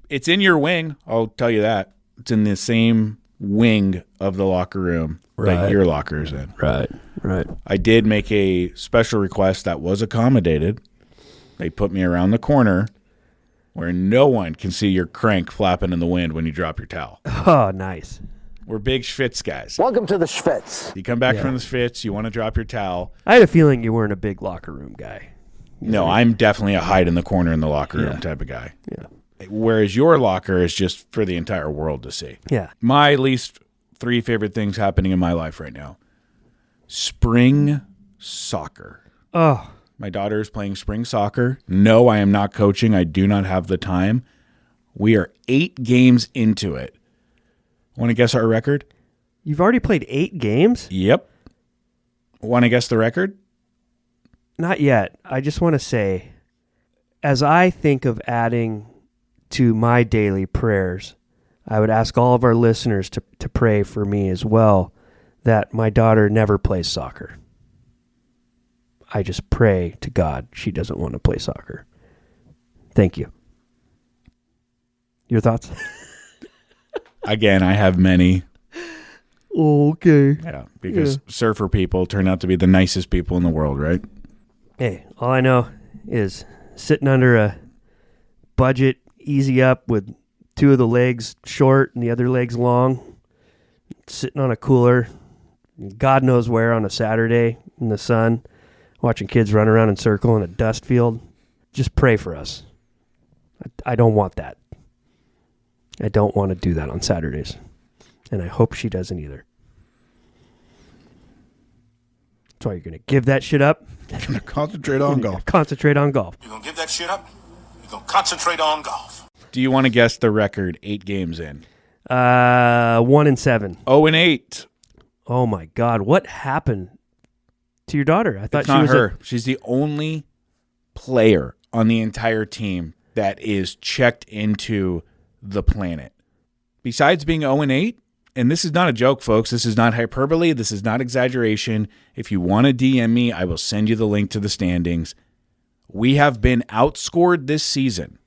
It's in your wing. I'll tell you that. It's in the same wing of the locker room that your locker is in. Right. I did make a special request that was accommodated. They put me around the corner where no one can see your crank flapping in the wind when you drop your towel. Oh, nice. We're big Schwitz guys. Welcome to the Schwitz. You come back from the Schwitz, you want to drop your towel. I had a feeling you weren't a big locker room guy. No, I'm definitely a hide in the corner in the locker room type of guy. Yeah. Whereas your locker is just for the entire world to see. Yeah. My least 3 favorite things happening in my life right now. Spring soccer. Oh. My daughter is playing spring soccer. No, I am not coaching. I do not have the time. We are 8 games into it. Want to guess our record? You've already played 8 games? Yep. Want to guess the record? Not yet. I just want to say, as I think of adding to my daily prayers, I would ask all of our listeners to pray for me as well, that my daughter never plays soccer. I just pray to God she doesn't want to play soccer. Thank you. Your thoughts? Again, I have many. Okay. Yeah, because surfer people turn out to be the nicest people in the world, right? Hey, all I know is sitting under a budget easy up with 2 of the legs short and the other legs long, sitting on a cooler, God knows where on a Saturday in the sun, watching kids run around in circle in a dust field. Just pray for us. I don't want that. I don't want to do that on Saturdays. And I hope she doesn't either. That's why you're going to give that shit up. Concentrate on golf. Concentrate on golf. You're going to give that shit up? You're going to concentrate on golf. Do you want to guess the record 8 games in? 1-7. 0-8. Oh my God. What happened to your daughter? I thought It's she not was her. She's the only player on the entire team that is checked into the planet. Besides being 0-8, and this is not a joke, folks. This is not hyperbole. This is not exaggeration. If you want to DM me, I will send you the link to the standings. We have been outscored this season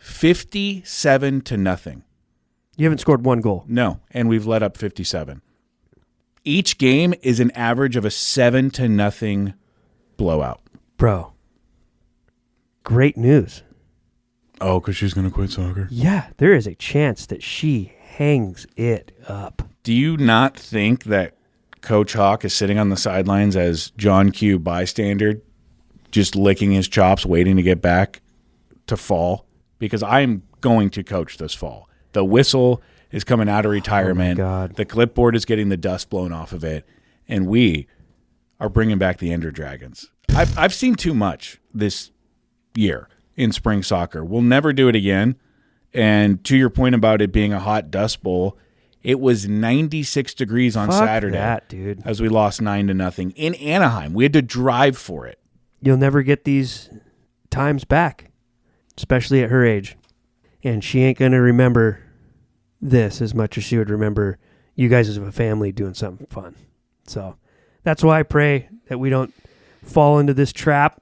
57-0. You haven't scored one goal. No, and we've let up 57. Each game is an average of a 7-0 blowout. Bro, great news. Oh, because she's going to quit soccer. Yeah, there is a chance that she hangs it up. Do you not think that Coach Hawk is sitting on the sidelines as John Q. bystander, just licking his chops, waiting to get back to fall? Because I'm going to coach this fall. The whistle is coming out of retirement. Oh my God. The clipboard is getting the dust blown off of it. And we are bringing back the Ender Dragons. I've seen too much this year in spring soccer. We'll never do it again. And to your point about it being a hot dust bowl, it was 96 degrees on Fuck Saturday that, dude. as we lost 9-0 in Anaheim. We had to drive for it. You'll never get these times back, especially at her age. And she ain't going to remember this as much as she would remember you guys as a family doing something fun. So that's why I pray that we don't fall into this trap.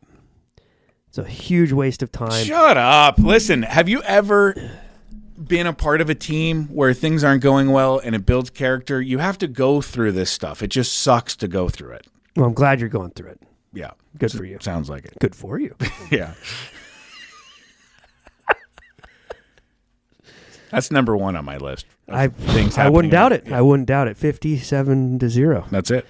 It's a huge waste of time. Shut up. Listen, have you ever been a part of a team where things aren't going well and it builds character? You have to go through this stuff. It just sucks to go through it. Well, I'm glad you're going through it. Yeah. Good for you. Sounds like it. Good for you. Yeah. That's number one on my list. I Things wouldn't doubt happening. it. I wouldn't doubt it. 57-0. That's it.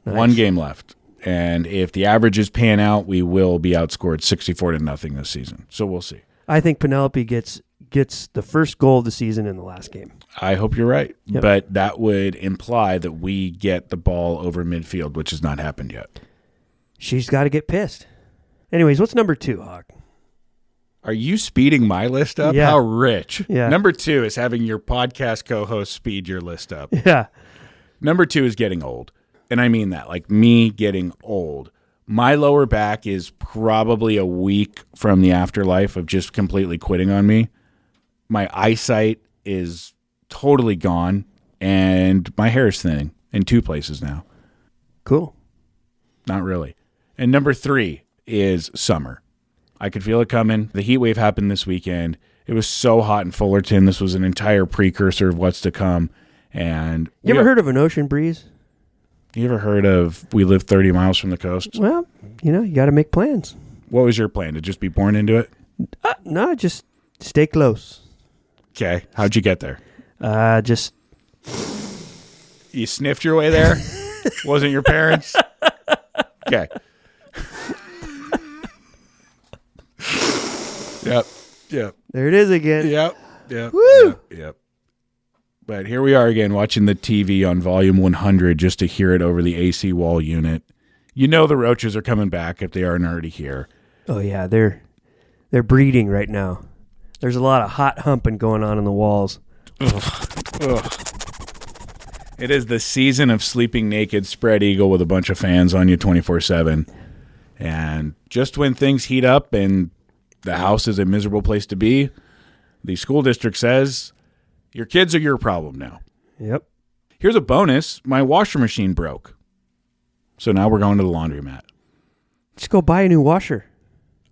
Nice. One game left. And if the averages pan out, we will be outscored 64-0 this season. So we'll see. I think Penelope gets the first goal of the season in the last game. I hope you're right. Yep. But that would imply that we get the ball over midfield, which has not happened yet. She's got to get pissed. Anyways, what's number 2, Hawk? Are you speeding my list up? Yeah. How rich. Yeah. Number 2 is having your podcast co-host speed your list up. Yeah. Number 2 is getting old. And I mean that, like me getting old. My lower back is probably a week from the afterlife of just completely quitting on me. My eyesight is totally gone, and my hair is thinning in 2 places now. Cool. Not really. And number 3 is summer. I could feel it coming. The heat wave happened this weekend. It was so hot in Fullerton. This was an entire precursor of what's to come. And You ever heard of an ocean breeze? You ever heard of we live 30 miles from the coast? Well, you got to make plans. What was your plan? To just be born into it? No, just stay close. Okay. How'd you get there? Just You sniffed your way there? Wasn't your parents? Okay. Yep. Yep. there it is again. Yep. Yep. Woo! Yep. But here we are again watching the TV on volume 100 just to hear it over the AC wall unit. You know the roaches are coming back if they aren't already here. Oh yeah, they're breeding right now. There's a lot of hot humping going on in the walls. Ugh. It is the season of sleeping naked spread eagle with a bunch of fans on you 24/7. And just when things heat up and the house is a miserable place to be, the school district says, your kids are your problem now. Yep. Here's a bonus. My washer machine broke. So now we're going to the laundromat. Just go buy a new washer.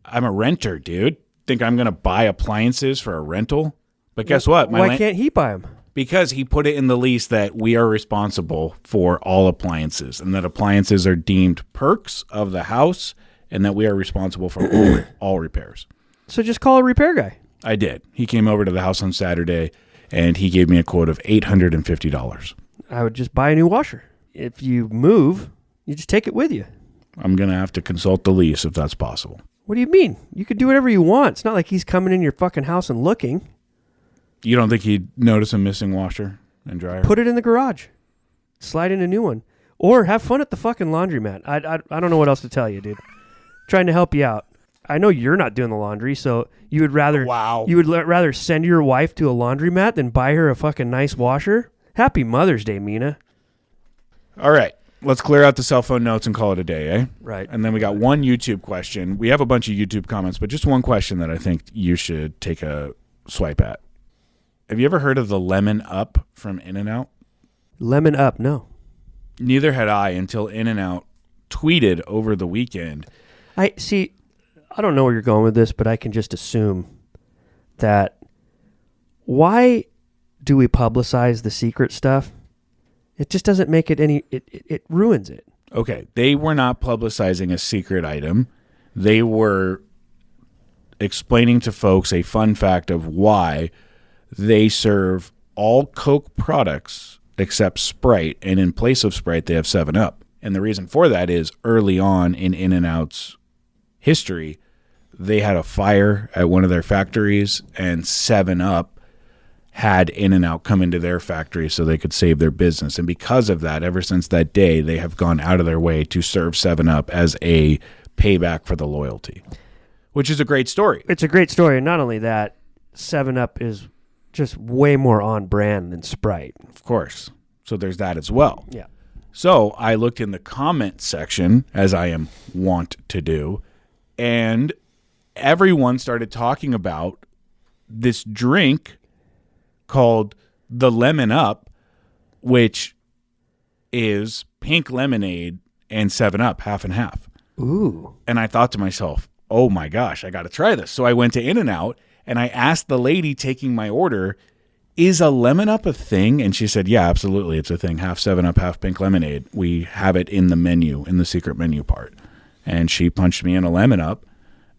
I'm a renter, dude. Think I'm going to buy appliances for a rental? But guess what? Why can't he buy them? Because he put it in the lease that we are responsible for all appliances and that appliances are deemed perks of the house and that we are responsible for all repairs. So just call a repair guy. I did. He came over to the house on Saturday and he gave me a quote of $850. I would just buy a new washer. If you move, you just take it with you. I'm going to have to consult the lease if that's possible. What do you mean? You could do whatever you want. It's not like he's coming in your fucking house and looking. You don't think he'd notice a missing washer and dryer? Put it in the garage. Slide in a new one. Or have fun at the fucking laundromat. I don't know what else to tell you, dude. Trying to help you out. I know you're not doing the laundry, so you would rather rather send your wife to a laundromat than buy her a fucking nice washer? Happy Mother's Day, Mina. All right. Let's clear out the cell phone notes and call it a day, eh? Right. And then we got one YouTube question. We have a bunch of YouTube comments, but just one question that I think you should take a swipe at. Have you ever heard of the lemon up from In-N-Out? Lemon Up, no. Neither had I until In-N-Out tweeted over the weekend. I don't know where you're going with this, but I can just assume that why do we publicize the secret stuff? It just doesn't make it any, it ruins it. Okay, they were not publicizing a secret item. They were explaining to folks a fun fact of why they serve all Coke products except Sprite, and in place of Sprite, they have 7-Up. And the reason for that is early on in In-N-Out's history, they had a fire at one of their factories, and 7-Up had In-N-Out come into their factory so they could save their business. And because of that, ever since that day, they have gone out of their way to serve 7-Up as a payback for the loyalty, which is a great story. It's a great story. And not only that, 7-Up is just way more on brand than Sprite. Of course. So there's that as well. Yeah. So I looked in the comment section, as I am wont to do, and everyone started talking about this drink called the Lemon Up, which is pink lemonade and 7-Up, half and half. Ooh. And I thought to myself, oh my gosh, I got to try this. So I went to In-N-Out and I asked the lady taking my order, is a Lemon Up a thing? And she said, yeah, absolutely. It's a thing. Half 7-Up, half pink lemonade. We have it in the menu, in the secret menu part. And she punched me in a Lemon Up,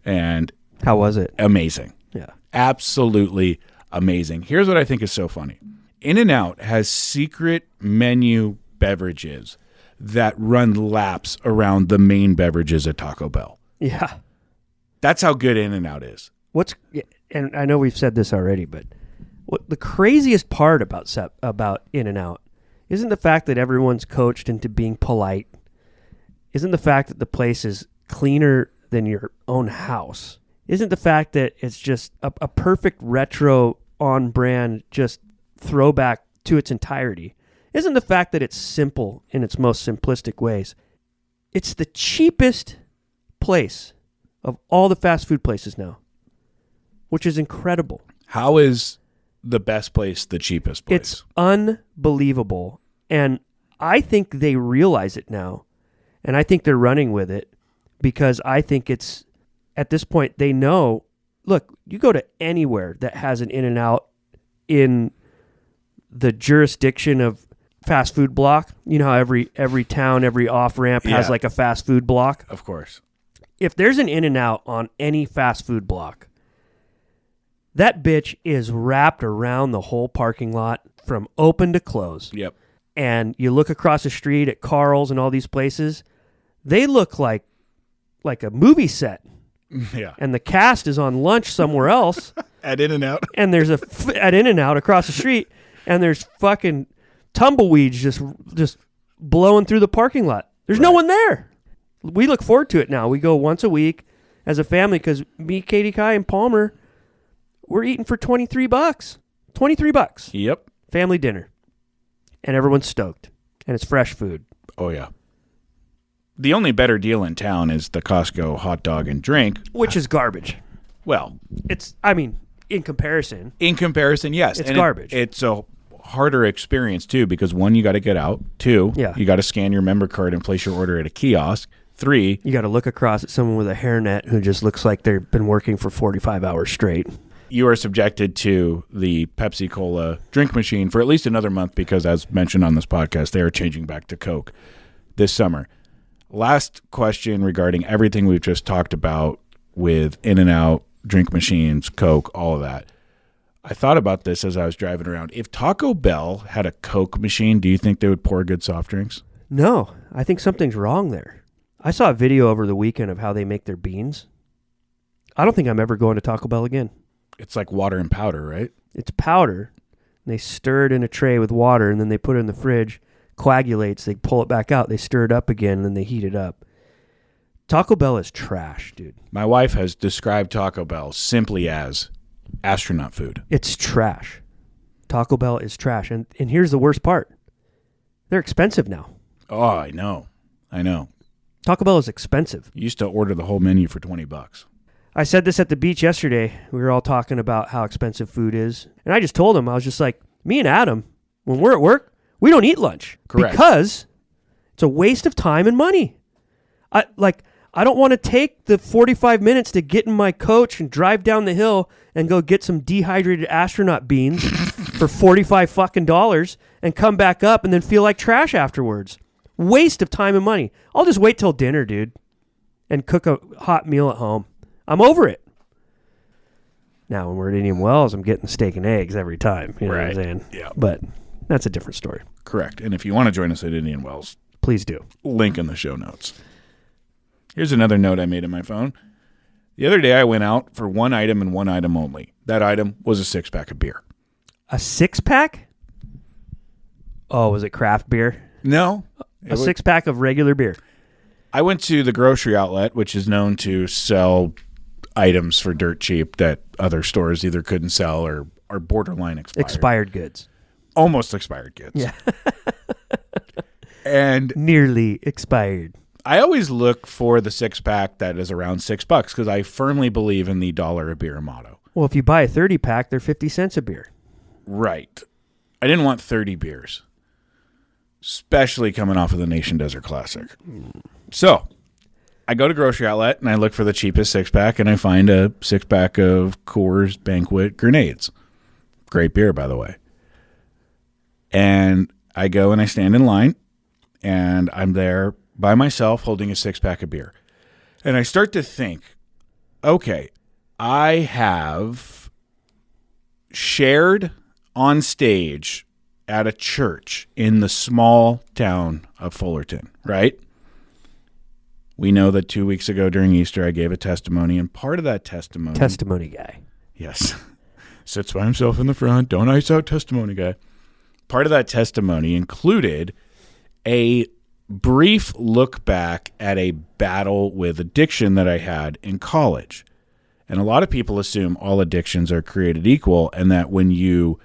and How was it? amazing. Yeah. Absolutely amazing. Here's what I think is so funny. In-N-Out has secret menu beverages that run laps around the main beverages at Taco Bell. Yeah. That's how good In-N-Out is. And I know we've said this already, but what the craziest part about In-N-Out isn't the fact that everyone's coached into being polite, isn't the fact that the place is cleaner than your own house, isn't the fact that it's just a perfect retro on brand, just throwback to its entirety, isn't the fact that it's simple in its most simplistic ways. It's the cheapest place of all the fast food places now, which is incredible. How is the best place the cheapest place? It's unbelievable. And I think they realize it now. And I think they're running with it because I think it's, at this point, they know, look, you go to anywhere that has an In-N-Out in the jurisdiction of fast food block. You know how every town, every off-ramp has like a fast food block? Of course. If there's an In-N-Out on any fast food block, that bitch is wrapped around the whole parking lot from open to close. Yep. And you look across the street at Carl's and all these places, they look like a movie set. Yeah. And the cast is on lunch somewhere else. At In-N-Out. And there's at In-N-Out across the street, and there's fucking tumbleweeds just blowing through the parking lot. There's no one there. We look forward to it now. We go once a week as a family because me, Katie Kai, and Palmer, we're eating for $23. $23. Yep. Family dinner. And everyone's stoked. And it's fresh food. Oh, yeah. The only better deal in town is the Costco hot dog and drink. Which is garbage. Well, in comparison. In comparison, yes. It's garbage. It's a harder experience, too, because 1, you got to get out. 2, you got to scan your member card and place your order at a kiosk. 3, you got to look across at someone with a hairnet who just looks like they've been working for 45 hours straight. You are subjected to the Pepsi Cola drink machine for at least another month because, as mentioned on this podcast, they are changing back to Coke this summer. Last question regarding everything we've just talked about with In-N-Out, drink machines, Coke, all of that. I thought about this as I was driving around. If Taco Bell had a Coke machine, do you think they would pour good soft drinks? No, I think something's wrong there. I saw a video over the weekend of how they make their beans. I don't think I'm ever going to Taco Bell again. It's like water and powder, right? It's powder. And they stir it in a tray with water, and then they put it in the fridge, coagulates, they pull it back out, they stir it up again, and then they heat it up. Taco Bell is trash, dude. My wife has described Taco Bell simply as astronaut food. It's trash. Taco Bell is trash. And here's the worst part. They're expensive now. Oh, I know. Taco Bell is expensive. You used to order the whole menu for $20. I said this at the beach yesterday. We were all talking about how expensive food is. And I just told him, I was just like, me and Adam, when we're at work, We don't eat lunch. Correct. Because it's a waste of time and money. I don't want to take the 45 minutes to get in my coach and drive down the hill and go get some dehydrated astronaut beans for $45 fucking dollars and come back up and then feel like trash afterwards. Waste of time and money. I'll just wait till dinner, dude, and cook a hot meal at home. I'm over it. Now, when we're at Indian Wells, I'm getting steak and eggs every time. You know what I'm saying? Yeah. But that's a different story. Correct. And if you want to join us at Indian Wells, Please do. link in the show notes. Here's another note I made in my phone. The other day I went out for one item and one item only. That item was a 6-pack of beer. A 6-pack? Oh, was it craft beer? No. A 6-pack of regular beer. I went to the grocery outlet, which is known to sell items for dirt cheap that other stores either couldn't sell or are borderline expired. Expired goods. Almost expired goods. Yeah. And Nearly expired. I always look for the 6-pack that is around $6 because I firmly believe in the $1 a beer motto. Well, if you buy a 30-pack, they're 50 cents a beer. Right. I didn't want 30 beers, especially coming off of the Nation Desert Classic. So I go to grocery outlet and I look for the cheapest 6-pack and I find a 6-pack of Coors Banquet Grenades. Great beer, by the way. And I go and I stand in line and I'm there by myself holding a 6-pack of beer. And I start to think, okay, I have shared on stage at a church in the small town of Fullerton, right? We know that 2 weeks ago during Easter, I gave a testimony, and part of that testimony... Testimony guy. Yes. Sits by himself in the front, don't ice out testimony guy. Part of that testimony included a brief look back at a battle with addiction that I had in college. And a lot of people assume all addictions are created equal and that when you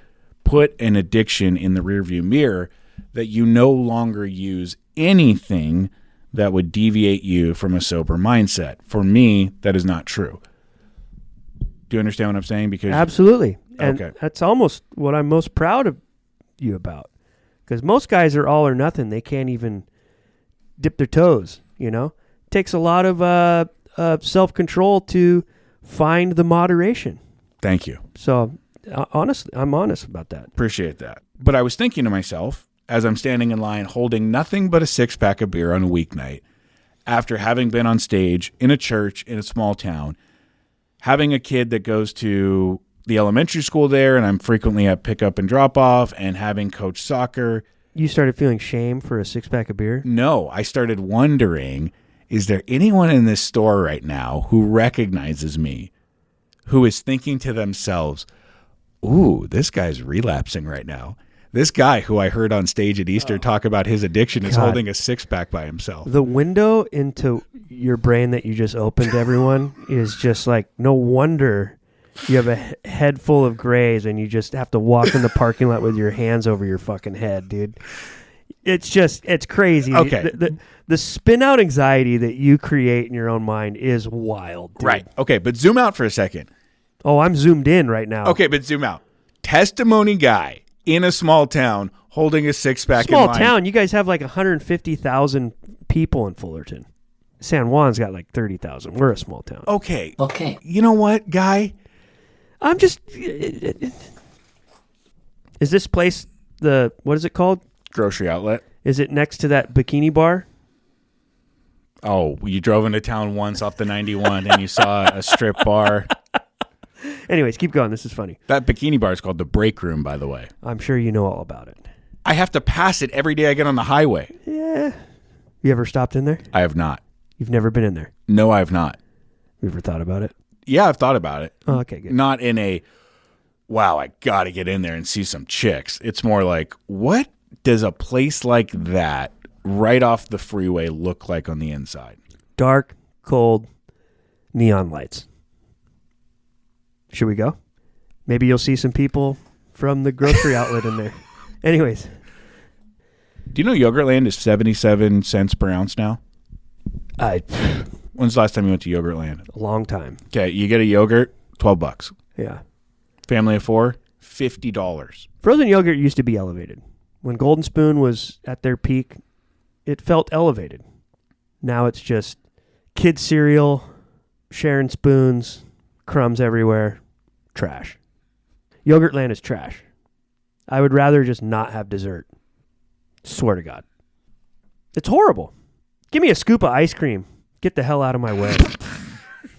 put an addiction in the rearview mirror, that you no longer use anything that would deviate you from a sober mindset. For me, that is not true. Do you understand what I'm saying? Because Absolutely. And Okay. that's almost what I'm most proud of you about. Because most guys are all or nothing. They can't even dip their toes, you know? It takes a lot of self-control to find the moderation. Thank you. So, honestly, I'm honest about that. Appreciate that. But I was thinking to myself, as I'm standing in line holding nothing but a 6-pack of beer on a weeknight, after having been on stage in a church in a small town, having a kid that goes to the elementary school there, and I'm frequently at pickup and drop off, and having coached soccer. You started feeling shame for a 6-pack of beer? No, I started wondering, is there anyone in this store right now who recognizes me, who is thinking to themselves, ooh, this guy's relapsing right now. This guy who I heard on stage at Easter talk about his addiction is God. holding a 6-pack by himself. The window into your brain that you just opened, everyone, is just like, no wonder you have a head full of grays and you just have to walk in the parking lot with your hands over your fucking head, dude. It's crazy. Okay. The spin out anxiety that you create in your own mind is wild, dude. Right. Okay, but zoom out for a second. Oh, I'm zoomed in right now. Okay, but zoom out. Testimony guy in a small town holding a 6-pack in Small line. town. You guys have like 150,000 people in Fullerton. San Juan's got like 30,000. We're a small town. Okay. Okay. You know what, guy? I'm just... Is this place what is it called? Grocery outlet. Is it next to that bikini bar? Oh, you drove into town once off the 91 and you saw a strip bar. Anyways, keep going. This is funny. That bikini bar is called the Break Room, by the way. I'm sure you know all about it. I have to pass it every day I get on the highway. Yeah. You ever stopped in there? I have not. You've never been in there? No, I have not. You ever thought about it? Yeah, I've thought about it. Oh, okay, good. Not in a, wow, I got to get in there and see some chicks. It's more like, what does a place like that right off the freeway look like on the inside? Dark, cold, neon lights. Should we go? Maybe you'll see some people from the grocery outlet in there. Anyways. Do you know Yogurtland is 77 cents per ounce now? When's the last time you went to Yogurtland? A long time. Okay, you get a yogurt, $12. Yeah. Family of 4, $50. Frozen yogurt used to be elevated. When Golden Spoon was at their peak, it felt elevated. Now it's just kid cereal, sharing spoons, crumbs everywhere, trash. Yogurtland is trash. I would rather just not have dessert. Swear to God. It's horrible. Give me a scoop of ice cream. Get the hell out of my way.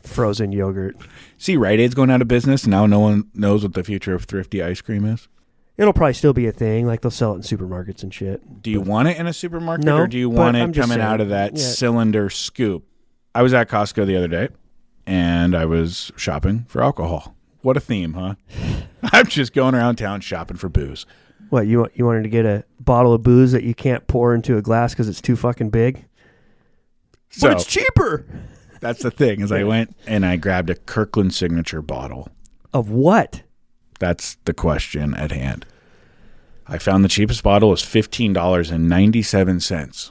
Frozen yogurt. See, Rite Aid's going out of business. Now no one knows what the future of thrifty ice cream is. It'll probably still be a thing. Like they'll sell it in supermarkets and shit. Do you want it in a supermarket, No, or do you want but it I'm just coming saying, out of that yeah. cylinder scoop? I was at Costco the other day, and I was shopping for alcohol. What a theme, huh? I'm just going around town shopping for booze. What, you wanted to get a bottle of booze that you can't pour into a glass because it's too fucking big? So But it's cheaper. that's the thing, is I went and I grabbed a Kirkland Signature bottle. Of what? That's the question at hand. I found the cheapest bottle was $15.97.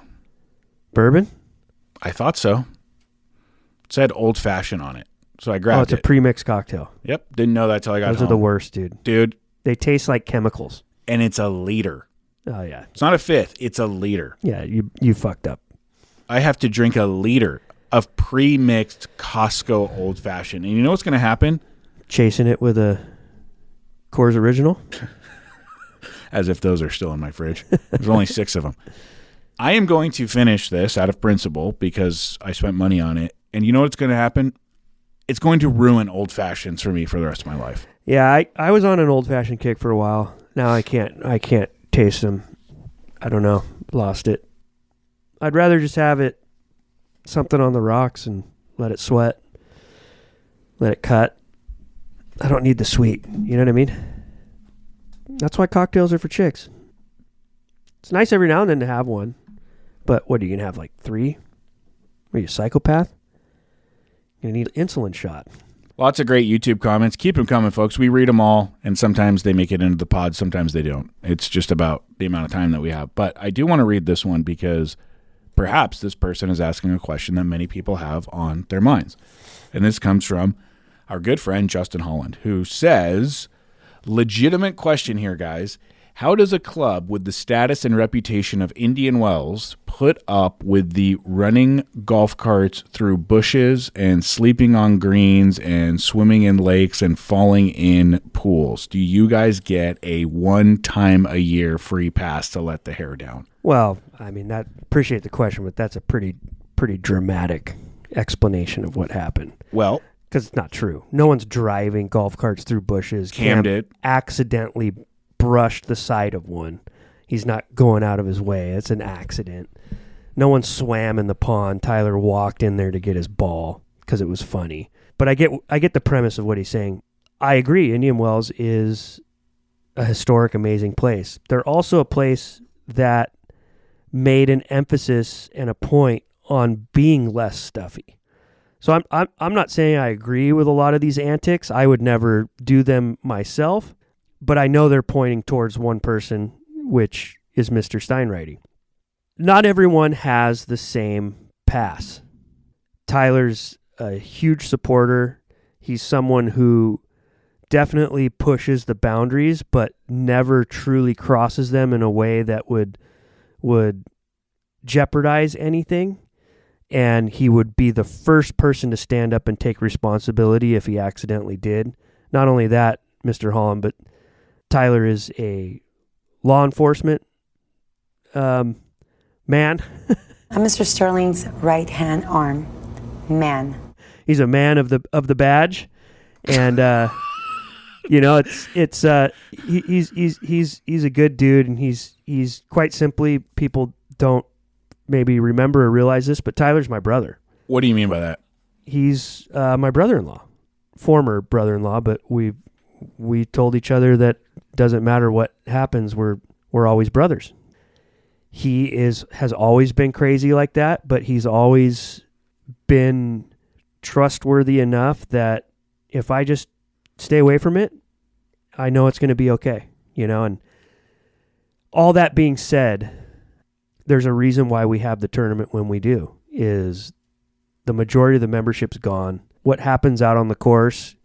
Bourbon? I thought so. It said Old Fashioned on it. So I grabbed Oh, it's it. a pre-mixed cocktail. Yep. Didn't know that till I got Those home. are the worst, dude. Dude, They taste like chemicals. and it's a liter. Oh, yeah. It's not a fifth. It's a liter. Yeah, you fucked up. I have to drink a liter of pre-mixed Costco Old Fashioned. And you know what's going to happen? Chasing it with a Coors Original? As if those are still in my fridge. There's only 6 of them. I am going to finish this out of principle because I spent money on it. And you know what's going to happen? It's going to ruin Old Fashions for me for the rest of my life. Yeah, I was on an old-fashioned kick for a while. Now I can't taste them. I don't know. Lost it. I'd rather just have it something on the rocks and let it sweat. Let it cut. I don't need the sweet. You know what I mean? That's why cocktails are for chicks. It's nice every now and then to have one. But what, are you going to have like 3? Are you a psychopath? You're going to need an insulin shot. Lots of great YouTube comments. Keep them coming, folks. We read them all, and sometimes they make it into the pod. Sometimes they don't. It's just about the amount of time that we have. But I do want to read this one because perhaps this person is asking a question that many people have on their minds. And this comes from our good friend Justin Holland, who says, legitimate question here, guys. How does a club with the status and reputation of Indian Wells put up with the running golf carts through bushes and sleeping on greens and swimming in lakes and falling in pools? Do you guys get a 1 time a year free pass to let the hair down? Well, I mean, appreciate the question, but that's a pretty dramatic explanation of what happened. Well, Because it's not true. No one's driving golf carts through bushes. Cam did. Accidentally brushed the side of one. He's not going out of his way. It's an accident. No one swam in the pond. Tyler walked in there to get his ball because it was funny. But I get the premise of what he's saying. I agree. Indian Wells is a historic, amazing place. They're also a place that made an emphasis and a point on being less stuffy. So I'm not saying I agree with a lot of these antics. I would never do them myself, but I know they're pointing towards one person, which is Mr. Steinreity. Not everyone has the same pass. Tyler's a huge supporter. He's someone who definitely pushes the boundaries, but never truly crosses them in a way that would jeopardize anything. And he would be the first person to stand up and take responsibility if he accidentally did. Not only that, Mr. Holland, but Tyler is a law enforcement man. I'm Mr. Sterling's right-hand arm man. He's a man of the badge, and you know, he's a good dude, and he's quite simply, people don't maybe remember or realize this, but Tyler's my brother. what do you mean by that? He's my brother-in-law, former brother-in-law, but we told each other that doesn't matter what happens, we're always brothers. He has always been crazy like that, but he's always been trustworthy enough that if I just stay away from it, I know it's going to be okay, you know. And all that being said, there's a reason why we have the tournament when we do, is the majority of the membership's gone. What happens out on the course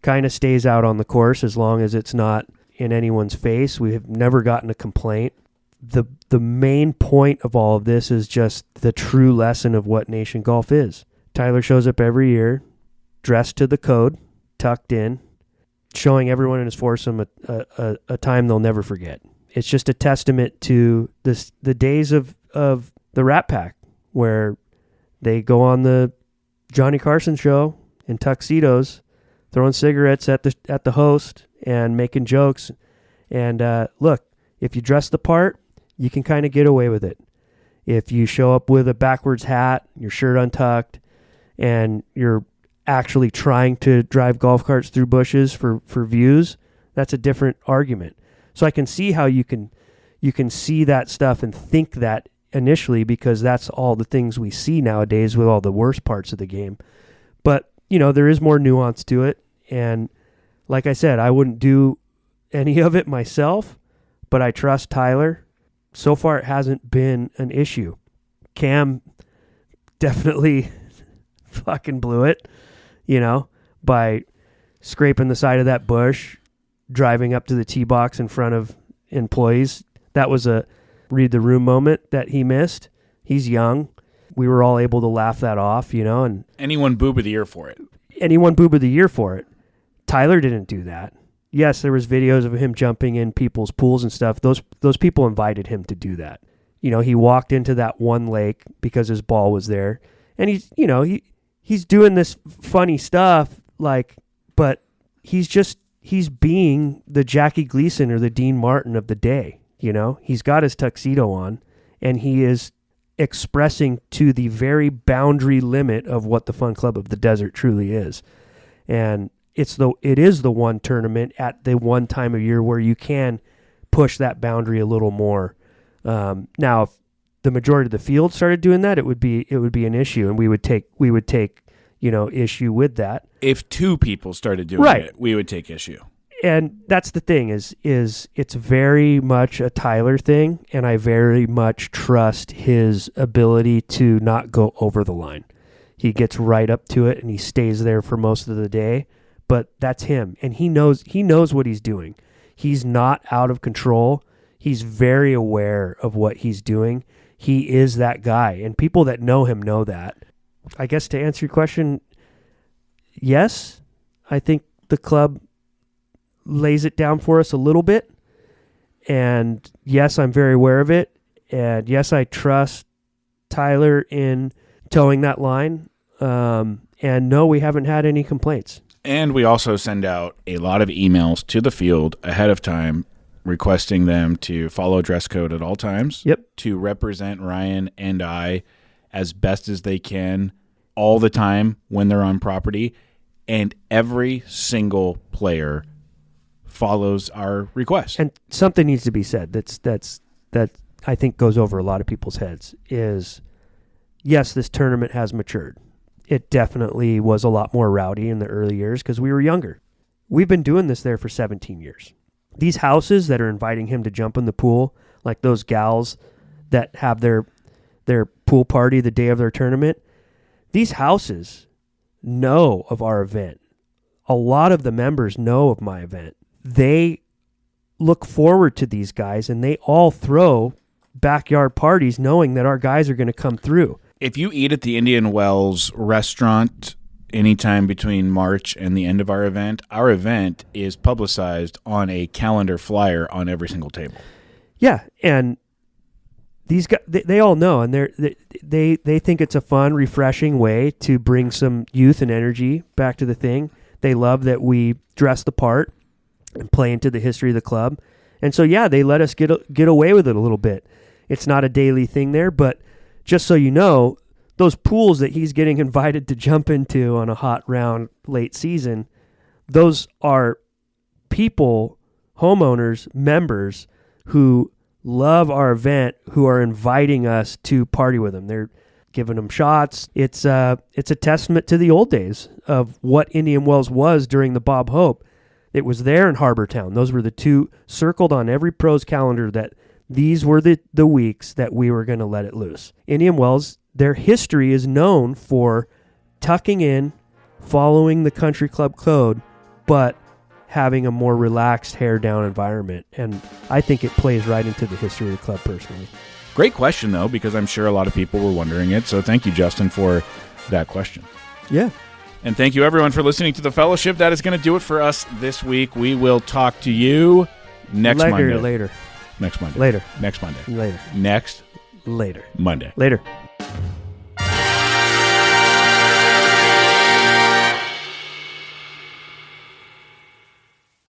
kind of stays out on the course as long as it's not in anyone's face. We have never gotten a complaint the main point of all of this is just the true lesson of what Nation Golf is. Tyler shows up every year, dressed to the code, tucked in, showing everyone in his foursome a time they'll never forget. It's just a testament to the days of the Rat Pack, where they go on the Johnny Carson show in tuxedos, throwing cigarettes at the host and making jokes. And look, if you dress the part, you can kind of get away with it. If you show up with a backwards hat, your shirt untucked, and you're actually trying to drive golf carts through bushes for views, that's a different argument. So I can see how you can see that stuff and think that initially, because that's all the things we see nowadays with all the worst parts of the game. But, there is more nuance to it. And like I said, I wouldn't do any of it myself, but I trust Tyler. So far, it hasn't been an issue. Cam definitely fucking blew it, by scraping the side of that bush, driving up to the tee box in front of employees. That was a read the room moment that he missed. He's young. We were all able to laugh that off, and Anyone boob of the year for it. Anyone boob of the year for it. Tyler didn't do that. Yes, there was videos of him jumping in people's pools and stuff. Those people invited him to do that. He walked into that one lake because his ball was there, and he's doing this funny stuff, but he's being the Jackie Gleason or the Dean Martin of the day. He's got his tuxedo on, and he is expressing to the very boundary limit of what the Fun Club of the Desert truly is. And it is the one tournament at the one time of year where you can push that boundary a little more. Now, if the majority of the field started doing that, it would be an issue, and we would take issue with that. If two people started doing it, we would take issue. And that's the thing is it's very much a Tyler thing, and I very much trust his ability to not go over the line. He gets right up to it and he stays there for most of the day, but that's him, and he knows what he's doing. He's not out of control. He's very aware of what he's doing. He is that guy, and people that know him know that. I guess to answer your question, yes, I think the club lays it down for us a little bit. And yes, I'm very aware of it. And yes, I trust Tyler in towing that line. And no, we haven't had any complaints. And we also send out a lot of emails to the field ahead of time requesting them to follow dress code at all times. Yep. To represent Ryan and I as best as they can all the time when they're on property. And every single player follows our request. And something needs to be said that I think goes over a lot of people's heads is, yes, this tournament has matured. It definitely was a lot more rowdy in the early years because we were younger. We've been doing this there for 17 years. These houses that are inviting him to jump in the pool, like those gals that have their pool party the day of their tournament, these houses know of our event. A lot of the members know of my event. They look forward to these guys, and they all throw backyard parties knowing that our guys are going to come through. If you eat at the Indian Wells restaurant anytime between March and the end of our event is publicized on a calendar flyer on every single table. Yeah, and these guys, they all know, and they think it's a fun, refreshing way to bring some youth and energy back to the thing. They love that we dress the part and play into the history of the club. And so, yeah, they let us get away with it a little bit. It's not a daily thing there, but just so you know, those pools that he's getting invited to jump into on a hot round late season, those are people, homeowners, members who love our event, who are inviting us to party with them. They're giving them shots. It's a testament to the old days of what Indian Wells was during the Bob Hope. It was there in Harbor Town. Those were the two circled on every pro's calendar that these were the weeks that we were going to let it loose. Indian Wells, their history is known for tucking in, following the country club code, but having a more relaxed, hair-down environment. And I think it plays right into the history of the club personally. Great question, though, because I'm sure a lot of people were wondering it. So thank you, Justin, for that question. Yeah. And thank you, everyone, for listening to The Fellowship. That is going to do it for us this week. We will talk to you next Monday. Later. Next Monday. Later. Next Monday. Later. Next Later. Monday. Later.